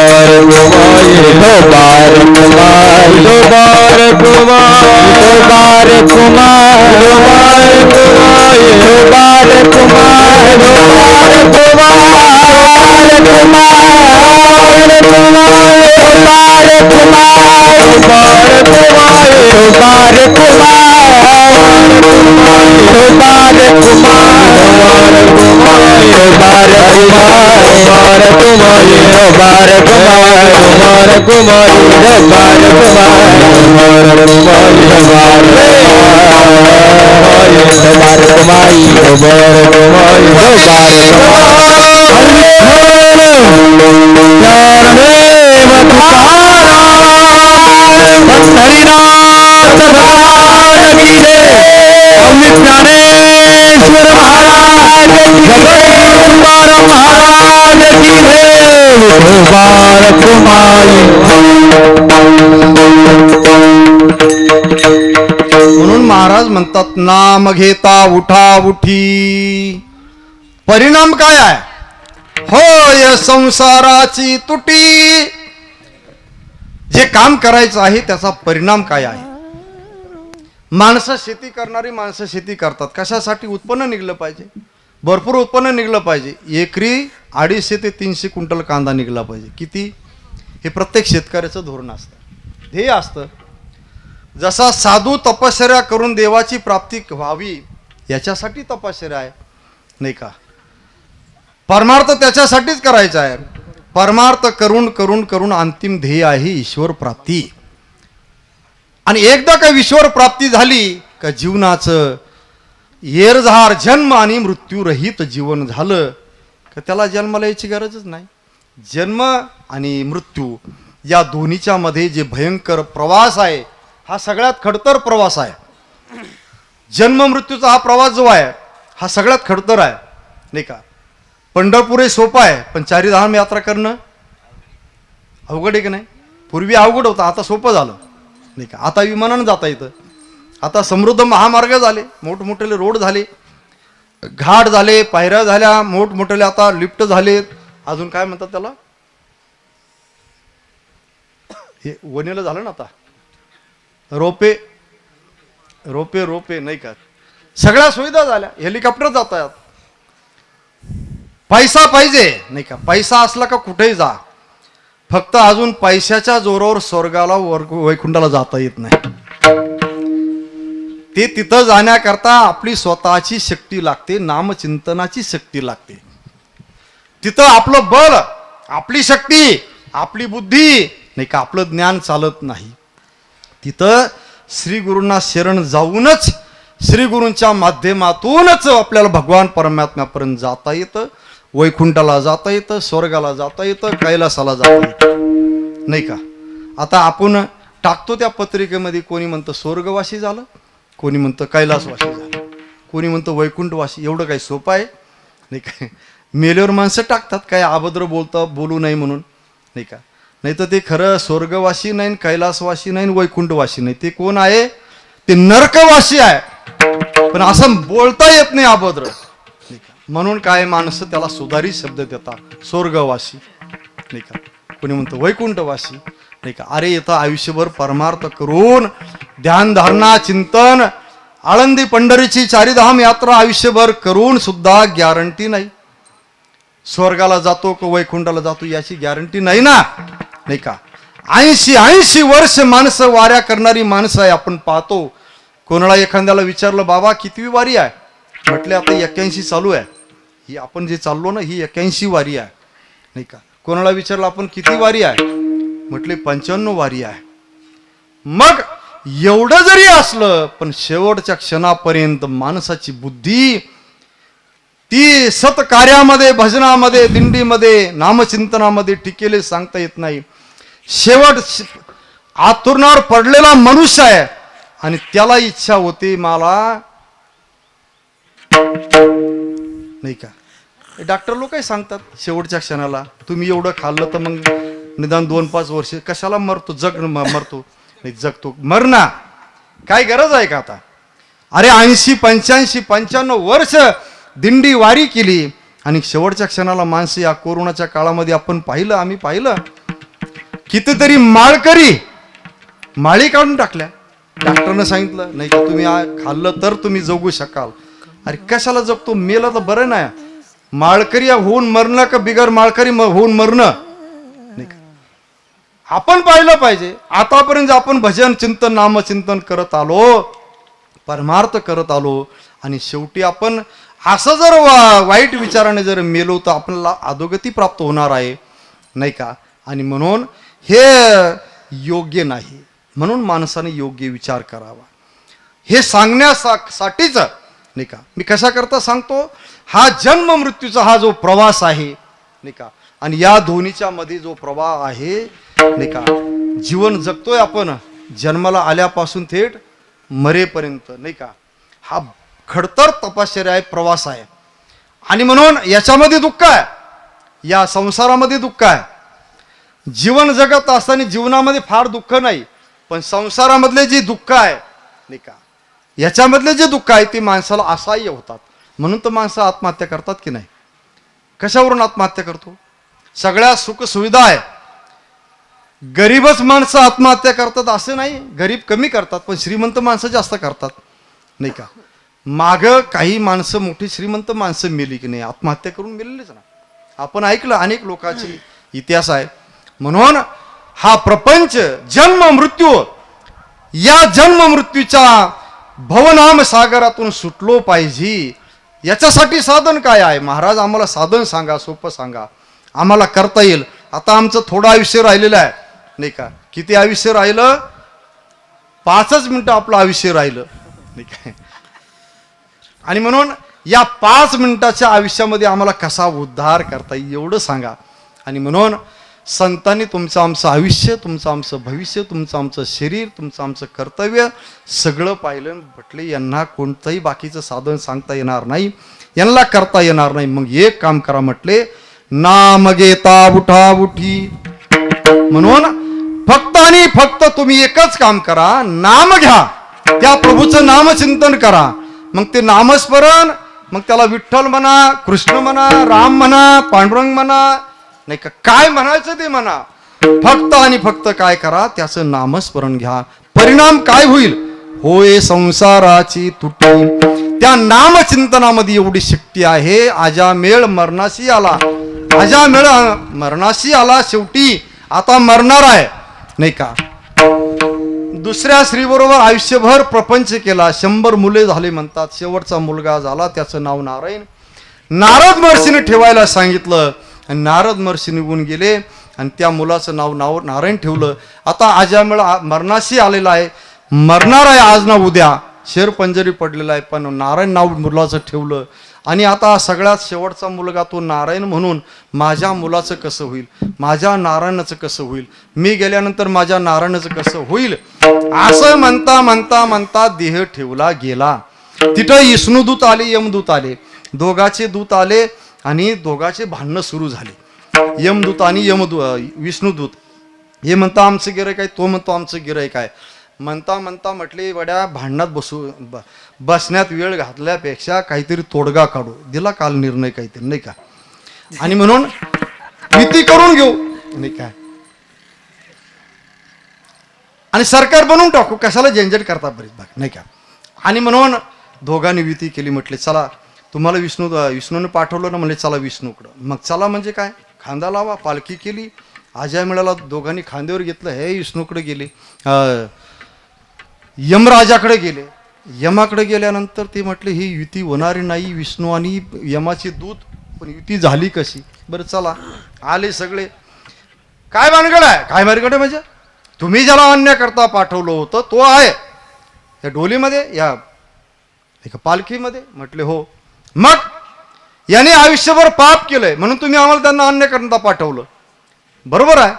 म्हणून महाराज म्हणतात नाम घेता उठा उठी, परिणाम काय आहे, होय संसाराची तुटी. जे काम करायचं आहे त्याचा परिणाम काय आहे. माणसं शेती करणारी माणसं शेती करतात कशासाठी, उत्पन्न निघलं पाहिजे, भरपूर उत्पन्न निघलं पाहिजे. एकरी 250 ते 300 क्विंटल कांदा निघला पाहिजे. किती, हे प्रत्येक शेतकऱ्याचं धोरण असतं, ध्येय असतं. जसा साधू तपश्चर्या करून देवाची प्राप्ती व्हावी याच्यासाठी तपश्चर्या आहे नाही का. परमार्थ त्याच्यासाठीच करायचा आहे. परमार्थ करून करून करून अंतिम ध्येय आहे ईश्वर प्राप्ती. आणि एकदा का ईश्वर प्राप्ती झाली का जीवनाचं येरझार जन्म आणि मृत्यूरहित जीवन झालं का त्याला जन्माला यायची गरजच नाही. जन्म आणि मृत्यू या दोन्हीच्या मध्ये जे भयंकर प्रवास आहे हा सगळ्यात खडतर प्रवास आहे. जन्म मृत्यूचा हा प्रवास जो आहे हा सगळ्यात खडतर आहे नाही का. पंढरपूर हे सोपं आहे, पण चारीधाम यात्रा करणं अवघड आहे की नाही? पूर्वी अवघड होतं, आता सोपं झालं नाही का? आता विमानानं जाता येतं, आता समृद्ध महामार्ग झाले, मोठमोठे रोड झाले, घाट झाले, पायऱ्या झाल्या, मोठमोठे आता लिफ्ट झालेत, अजून काय म्हणतात त्याला, हे वनेला झालं ना आता, रोपे रोपे रोपे नाही का, सगळ्या सुविधा झाल्या, हेलिकॉप्टर जात आहेत. पैसा पाहिजे नाही का, पैसा असला का कुठेही जा, फक्त अजून पैशाच्या जोरावर स्वर्गाला वैकुंठाला जाता येत नाही. ते तिथं जाण्याकरता आपली स्वतःची शक्ती लागते, नामचिंतनाची शक्ती लागते. तिथं आपलं बल, आपली शक्ती, आपली बुद्धी नाही का, आपलं ज्ञान चालत नाही. तिथं श्री गुरूंना शरण जाऊनच, श्री गुरूंच्या माध्यमातूनच आपल्याला भगवान परमात्म्यापर्यंत जाता येतं, वैकुंठाला जाता येतं, स्वर्गाला जाता येतं, कैलासाला जाता येतं नाही का. आता आपण टाकतो त्या पत्रिकेमध्ये, कोणी म्हणतं स्वर्गवासी झालं, कोणी म्हणतं कैलासवासी झालं, कोणी म्हणतं वैकुंठवासी. एवढं काही सोपं आहे नाही का? मेल्यावर माणसं टाकतात काय अभद्र बोलू नये म्हणून नाही का. नाही तर ते खरं स्वर्गवासी नाही, कैलासवासी नाही, वैकुंठवासी नाही, ते कोण आहे? ते नरकवासी आहे, पण असं बोलता येत नाही अभद्र नाही का. म्हणून काय माणसं त्याला सुधारित शब्द देतात, स्वर्गवासी नाही का, कोणी म्हणतं वैकुंठवासी नाही का. अरे इथं आयुष्यभर परमार्थ करून ध्यानधारणा चिंतन, आळंदी पंढरीची चारीधाम यात्रा आयुष्यभर करून सुद्धा गॅरंटी नाही, स्वर्गाला जातो का वैकुंठाला जातो याची गॅरंटी नाही ना नाही का. 80 वर्ष माणसं वाऱ्या करणारी माणसं आहे आपण पाहतो. कोणाला एखाद्याला विचारलं बाबा कितवी वारी आहे, म्हटले आता 81 चालू आहे. ही आपण जे चाललो ना ही 81 वारी आहे नाही का. कोणाला विचारलं आपण किती वारी आहे, म्हटले 95 वारी आहे. मग एवढं जरी असलं पण शेवटच्या क्षणापर्यंत माणसाची बुद्धी ती सत्कार्यामध्ये, भजनामध्ये, दिंडीमध्ये, नामचिंतनामध्ये टिकेले सांगता येत नाही. शेवट आतुरणावर पडलेला मनुष्य आहे आणि त्याला इच्छा होते मला नाही का. डॉक्टर लोक काय सांगतात शेवटच्या क्षणाला, तुम्ही एवढं खाल्लं तर मग निदान 2-5 वर्ष कशाला मरतो, मरतो नाही जगतो, मर ना, काय गरज आहे का आता. अरे 80, 85, 95 वर्ष दिंडी वारी केली आणि शेवटच्या क्षणाला माणसं या कोरोनाच्या काळामध्ये आपण पाहिलं, आम्ही पाहिलं कितीतरी माळकरी माळी काढून टाकल्या. डॉक्टरनं सांगितलं नाही का तुम्ही खाल्लं तर तुम्ही जगू शकाल. अरे कशाला जगतो, मेलं तर बरं नाही. माळकरी होऊन मरणं का बिगर माळकरी होऊन मरणं नाही का. आपण पाहिलं पाहिजे. आतापर्यंत आपण भजन चिंतन नामचिंतन करत आलो, परमार्थ करत आलो आणि शेवटी आपण असं जर वाईट विचाराने जर मेलो तर आपल्याला अधोगती प्राप्त होणार आहे नाही का. आणि म्हणून हे योग्य नाही. म्हणून माणसाने योग्य विचार करावा. हे सांगण्यासाठीच नाही का मी कशा करता सांगतो, हा जन्म मृत्यूचा हा जो प्रवास आहे नाही का, आणि या दोन्हीच्या मध्ये जो प्रवाह आहे नाही का, जीवन जगतोय आपण जन्माला आल्यापासून थेट मरेपर्यंत नाही का, हा खडतर तपश्चर्या आहे, प्रवास आहे. आणि म्हणून याच्यामध्ये दुःख आहे, या संसारामध्ये दुःख आहे. जीवन जगत असताना जीवनामध्ये फार दुःख नाही, पण संसारामधले जे दुःख आहे नाही का, याच्यामधले जे दुःख आहे ते माणसाला असह्य होतात. म्हणून तर माणसं आत्महत्या करतात की नाही. कशावरून आत्महत्या करतो, सगळ्या सुख सुविधा आहे, गरीबच माणसं आत्महत्या करतात असं नाही, गरीब कमी करतात पण श्रीमंत माणसं जास्त करतात नाही का. माग काही माणसं मोठी श्रीमंत माणसं मेली की नाही, आत्महत्या करून मेलेलीच ना. आपण ऐकलं अनेक लोकांची इतिहास आहे. म्हणून हा प्रपंच जन्म मृत्यू, या जन्म मृत्यूच्या भवनाम सागरातून सुटलो पाहिजे. याच्यासाठी साधन काय आहे, महाराज आम्हाला साधन सांगा, सोपं सांगा, आम्हाला करता येईल. आता आमचं थोडं आयुष्य राहिलेलं आहे नाही का. किती आयुष्य राहिलं, 5 मिनिटं आपलं आयुष्य राहिलं नाही का. आणि म्हणून या 5 मिनिटाच्या आयुष्यामध्ये आम्हाला कसा उद्धार करता येईल एवढं सांगा. आणि म्हणून संतांनी तुमचं आमचं आयुष्य, तुमचं आमचं भविष्य, तुमचं आमचं शरीर, तुमचं आमचं कर्तव्य सगळं पाहिलं. म्हटले यांना कोणतंही बाकीचं साधन सांगता येणार नाही, यांना करता येणार नाही. मग एक काम करा म्हटले, नाम घेता उठा उठी. म्हणून फक्त आणि फक्त तुम्ही एकच काम करा, नाम घ्या, त्या प्रभूचं नामचिंतन करा. मग ते नामस्मरण, मग त्याला विठ्ठल म्हणा, कृष्ण म्हणा, राम म्हणा, पांडुरंग म्हणा, नाही का काय म्हणायचं ते म्हणा. फक्त आणि फक्त काय करा, त्याचं नामस्मरण घ्या. परिणाम काय होईल, होय संसाराची तुटी. त्या नामचिंतनामध्ये एवढी शक्ती आहे. आजामेळ मरणाशी आला, आजामेळ मरणाशी आला, शेवटी आता मरणार आहे, नाही का. दुसऱ्या स्त्रीबरोबर आयुष्यभर प्रपंच केला, 100 मुले झाले म्हणतात. शेवटचा मुलगा झाला, त्याचं नाव नारायण. नारद महर्षीने ठेवायला सांगितलं आणि नारद महर्षी निघून गेले आणि त्या मुलाचं नाव नारायण ठेवलं. आता आजामेळ मरणाशी आलेला आहे, मरणार आहे आज ना उद्या, शेरपंजरी पडलेला आहे, पण नारायण नाव मुलाचं ठेवलं. आणि आता सगळ्यात शेवटचा मुलगा तो नारायण म्हणून माझ्या मुलाचं कसं होईल, माझ्या नारायणाचं कसं होईल, मी गेल्यानंतर माझ्या नारायणाचं कसं होईल, असं म्हणता म्हणता म्हणता देह ठेवला गेला. तिथं विष्णुदूत आले, यमदूत आले, दोघाचे दूत आले आणि दोघाचे भांडणं सुरू झाले. यमदूत आणि विष्णुदूत. हे म्हणता आमचं गिरायक आहे, तो म्हणतो आमचं गिरायक आहे. म्हणता म्हणता म्हटले, वड्या भांडणात बसण्यात वेळ घातल्यापेक्षा काहीतरी तोडगा काढू. दिला काल निर्णय काहीतरी, नाही का. आणि म्हणून युती करून घेऊ, नाही काय, आणि सरकार बनवून टाकू, कशाला झंझट करता बरीच भाग, नाही का. आणि म्हणून दोघांनी युती केली. म्हटले चला, तुम्हाला विष्णूने पाठवलं ना, म्हणले चला विष्णूकडं. मग चला म्हणजे काय, खांदा लावा, पालखी केली. आजामेळाला दोघांनी खांद्यावर घेतलं. हे विष्णूकडे गेले, यमराजाकडे गेले. यमाकडे गेल्यानंतर ते म्हटले ही युती होणारी नाही, विष्णू आणि यमाचे दूत, पण युती झाली कशी. बरं चला, आले सगळे. काय भानगड आहे, काय भानगड आहे म्हणजे, तुम्ही ज्याला अन्याय करता पाठवलं होतं तो आहे या डोलीमध्ये, या एका पालखीमध्ये. म्हटले हो. मग याने आयुष्यभर पाप केलंय म्हणून तुम्ही आम्हाला त्यांना अन्याय करता पाठवलं, बरोबर आहे.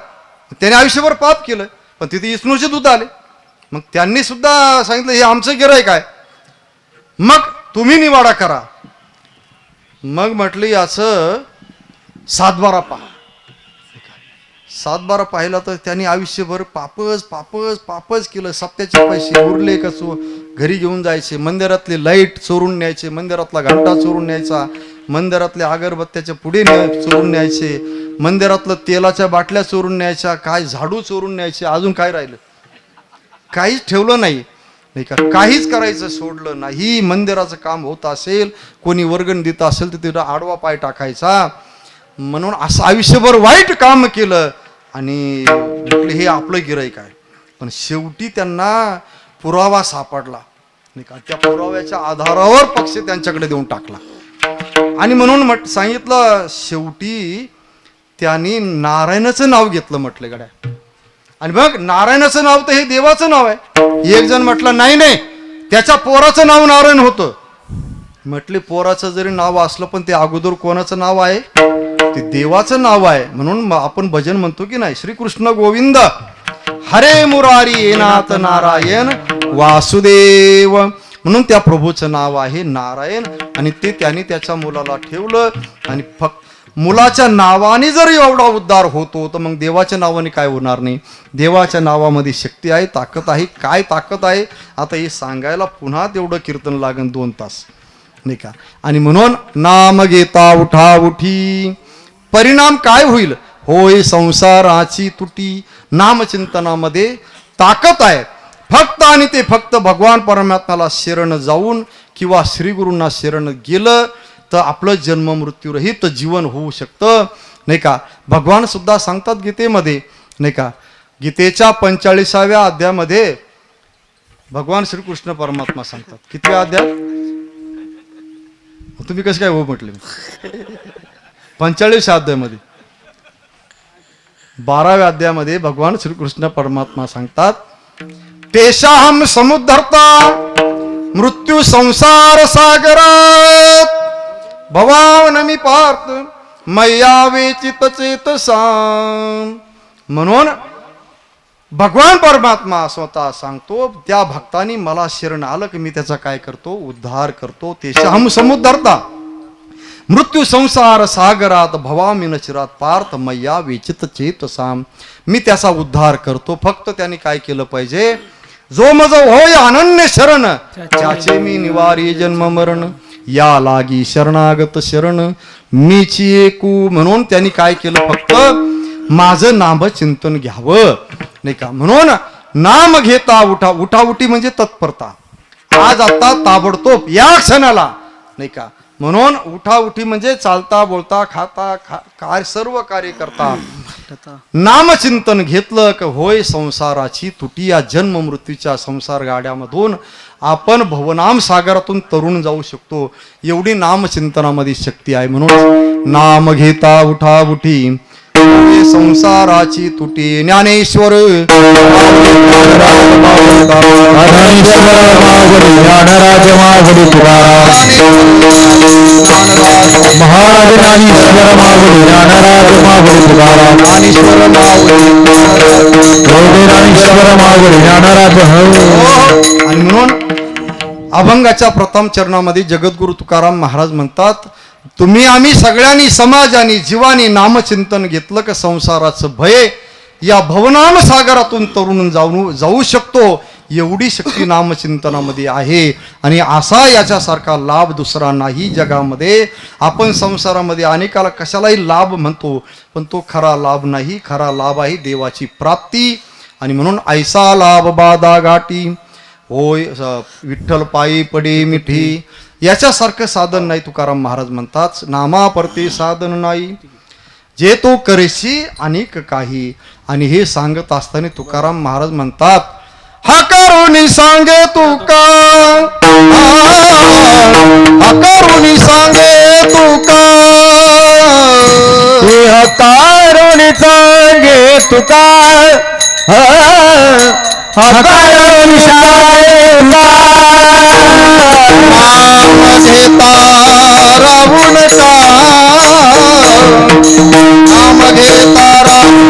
त्याने आयुष्यभर पाप केलं, पण तिथे विष्णूचे दूत आले. मग त्यांनी सुद्धा सांगितलं हे आमचं गिरायक आहे, मग तुम्ही निवाडा करा. मग म्हटलं याचं 7-12 पहा. 7-12 पाहिला तर त्यांनी आयुष्यभर पापच केलं. सप्त्याचे पैसे उरले कसो घरी घेऊन जायचे, मंदिरातले लाईट चोरून न्यायचे, मंदिरातला घंटा चोरून न्यायचा, मंदिरातल्या अगरबत्त्याच्या पुढे चोरून न्यायचे, मंदिरातलं तेलाच्या बाटल्या चोरून न्यायच्या, काय झाडू चोरून न्यायचे. अजून काय राहिलं, काहीच ठेवलं नाही, नाही का. काहीच करायचं सोडलं नाही. मंदिराचं काम होत असेल, कोणी वर्गण देत असेल तर तिथं आडवा पाय टाकायचा. म्हणून असं आयुष्यभर वाईट काम केलं आणि म्हटले हे आपलं गिराईक आहे. पण शेवटी त्यांना पुरावा सापडला, नाही का. त्या पुराव्याच्या आधारावर पक्ष त्यांच्याकडे देऊन टाकला. आणि म्हणून सांगितलं शेवटी त्यांनी नारायणाचं नाव घेतलं. म्हटलं गड्या, आणि मग नारायणाचं नाव तर हे देवाचं नाव आहे. एक जण म्हटलं नाही नाही, त्याच्या पोराचं नाव नारायण होतं. म्हटले पोराचं जरी नाव असलं पण ते अगोदर कोणाचं नाव आहे, ते देवाचं नाव आहे. म्हणून आपण भजन म्हणतो की नाही, श्रीकृष्ण गोविंद हरे मुरारी नाथ नारायण वासुदेव. म्हणून त्या प्रभूचं नाव आहे नारायण. आणि ते त्यांनी त्याच्या मुलाला ठेवलं. आणि फक्त मुलाच्या नावाने जर एवढा उद्धार होतो तर मग देवाच्या नावाने काय होणार नाही. देवाच्या नावामध्ये शक्ती आहे, ताकद आहे. काय ताकद आहे आता हे सांगायला पुन्हा तेवढं कीर्तन लागेल 2 तास, नाही का. आणि म्हणून नाम घेता उठा उठी. परिणाम काय होईल, होय संसाराची तुटी. नामचिंतनामध्ये ताकद आहे फक्त, आणि ते फक्त भगवान परमात्म्याला शरण जाऊन किंवा श्रीगुरूंना शरण गेलं तर आपलं जन्म मृत्यूरहित जीवन होऊ शकतं, नाही का. भगवान सुद्धा सांगतात गीतेमध्ये, नाही का. गीतेच्या 45व्या अध्यायामध्ये भगवान श्रीकृष्ण परमात्मा सांगतात. कितव्या अध्याय, तुम्ही कसं काय हो म्हटले, 45व्या अध्यायामध्ये 12व्या अध्यायामध्ये भगवान श्रीकृष्ण परमात्मा सांगतात, तेषाहम समुद्धर्ता मृत्यू संसार सागरात भवानमी पार्थ मय्या वेचित चेतसा. म्हणून भगवान परमात्मा स्वतः सांगतो, त्या भक्तानी मला शरण आलं की मी त्याचा काय करतो, उद्धार करतो. तेषाहम समुद्धरता मृत्यू संसार सागरात भवामी न चिरात पार्थ मय्या विचित चेतसाम. मी त्याचा उद्धार करतो. फक्त त्याने काय केलं पाहिजे, जो मज होय अनन्य शरण त्याचे मी निवारी जन्म मरण. या लागी शरणागत शरण मीची एकू. म्हणून त्यांनी काय केलं, फक्त माझं नाम चिंतन घ्यावं, नाही का. म्हणून नाम घेता उठाउठी म्हणजे तत्परता. आज आता ताबडतोब या क्षणाला, नाही का. म्हणून उठाउठी म्हणजे चालता बोलता खाता काय सर्व कार्य करता नामचिंतन घेतलं की होय संसाराची तुटी. या जन्म मृत्यूच्या संसार गाड्यामधून आपण भवनाम सागरातून तरुण जाऊ शकतो. एवढी नामचिंतनामध्ये शक्ती आहे. म्हणून नाम घेता उठा उठी संसाराची तुटी. ज्ञानेश्वर महाराज ज्ञानेश्वर माऊली ज्ञानराज माऊली तुकाराम. ज्ञानेश्वर माऊली ज्ञानराज. आणि म्हणून अभंगाच्या प्रथम चरणामध्ये जगद्गुरु तुकाराम महाराज म्हणतात, तुम्ही आम्ही सगळ्यांनी समाजाने जीवानी नामचिंतन घेतलं का संसाराचं भय या भवनाम सागरातून तरुण जाऊ शकतो. एवढी शक्ती नामचिंतनामध्ये आहे. आणि असा याच्यासारखा लाभ दुसरा नाही जगामध्ये. आपण संसारामध्ये अनेकाला कशालाही लाभ म्हणतो, पण तो खरा लाभ नाही. खरा लाभ आहे देवाची प्राप्ती. आणि म्हणून ऐसा लाभ बादा गाठी होय विठ्ठल पायी पडे मिठी. याच्यासारखं साधन नाही. तुकाराम महाराज म्हणतात, नामापरते साधन नाही जे तो करेशी अनेक काही. आणि हे सांगत असताना तुकाराम महाराज म्हणतात, हा करुणी सांगे तुका, हा करुणी सांगे तुका, हकारुणी सांगे तुका, हकारुणी सांगे रावण का नाम घेता रावण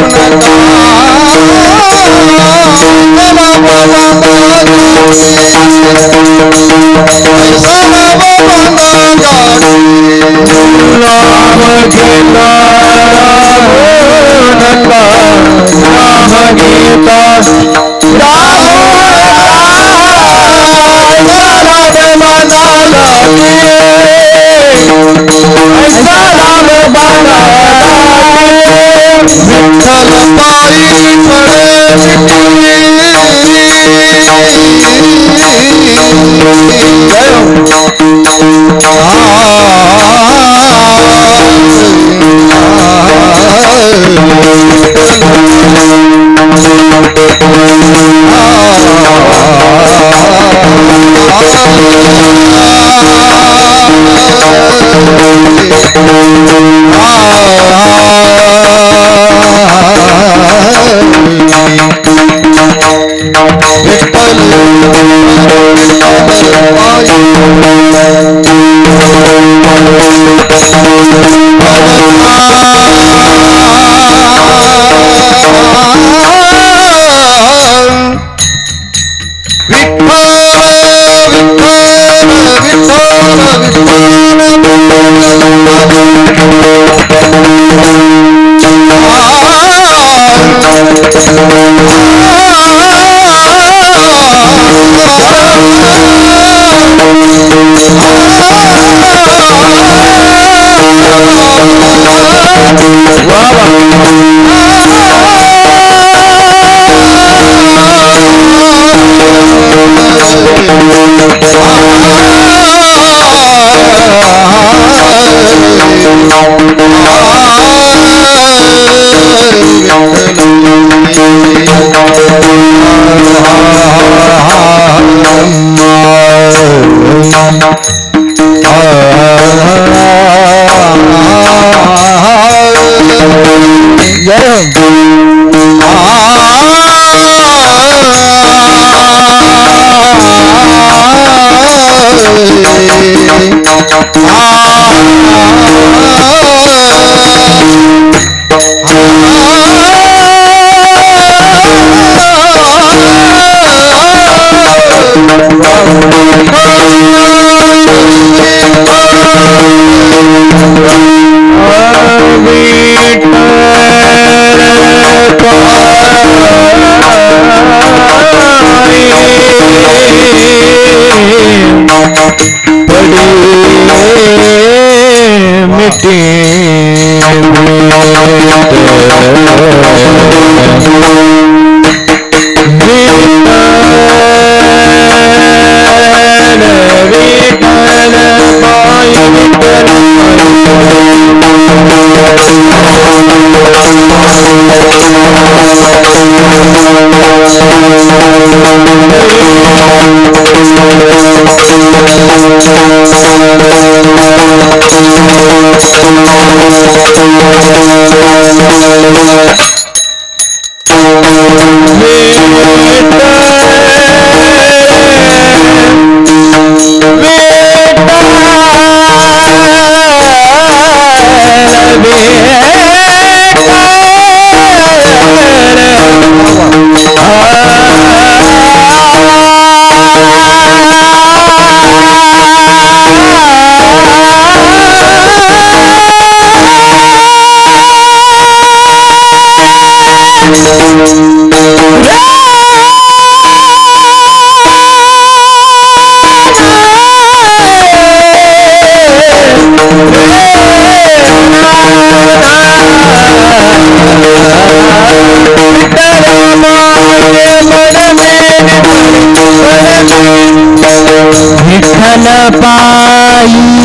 विठ्ठल पायी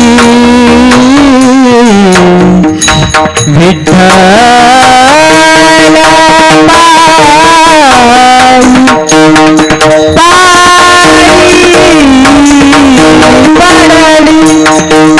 विठ्ठल पायी पडली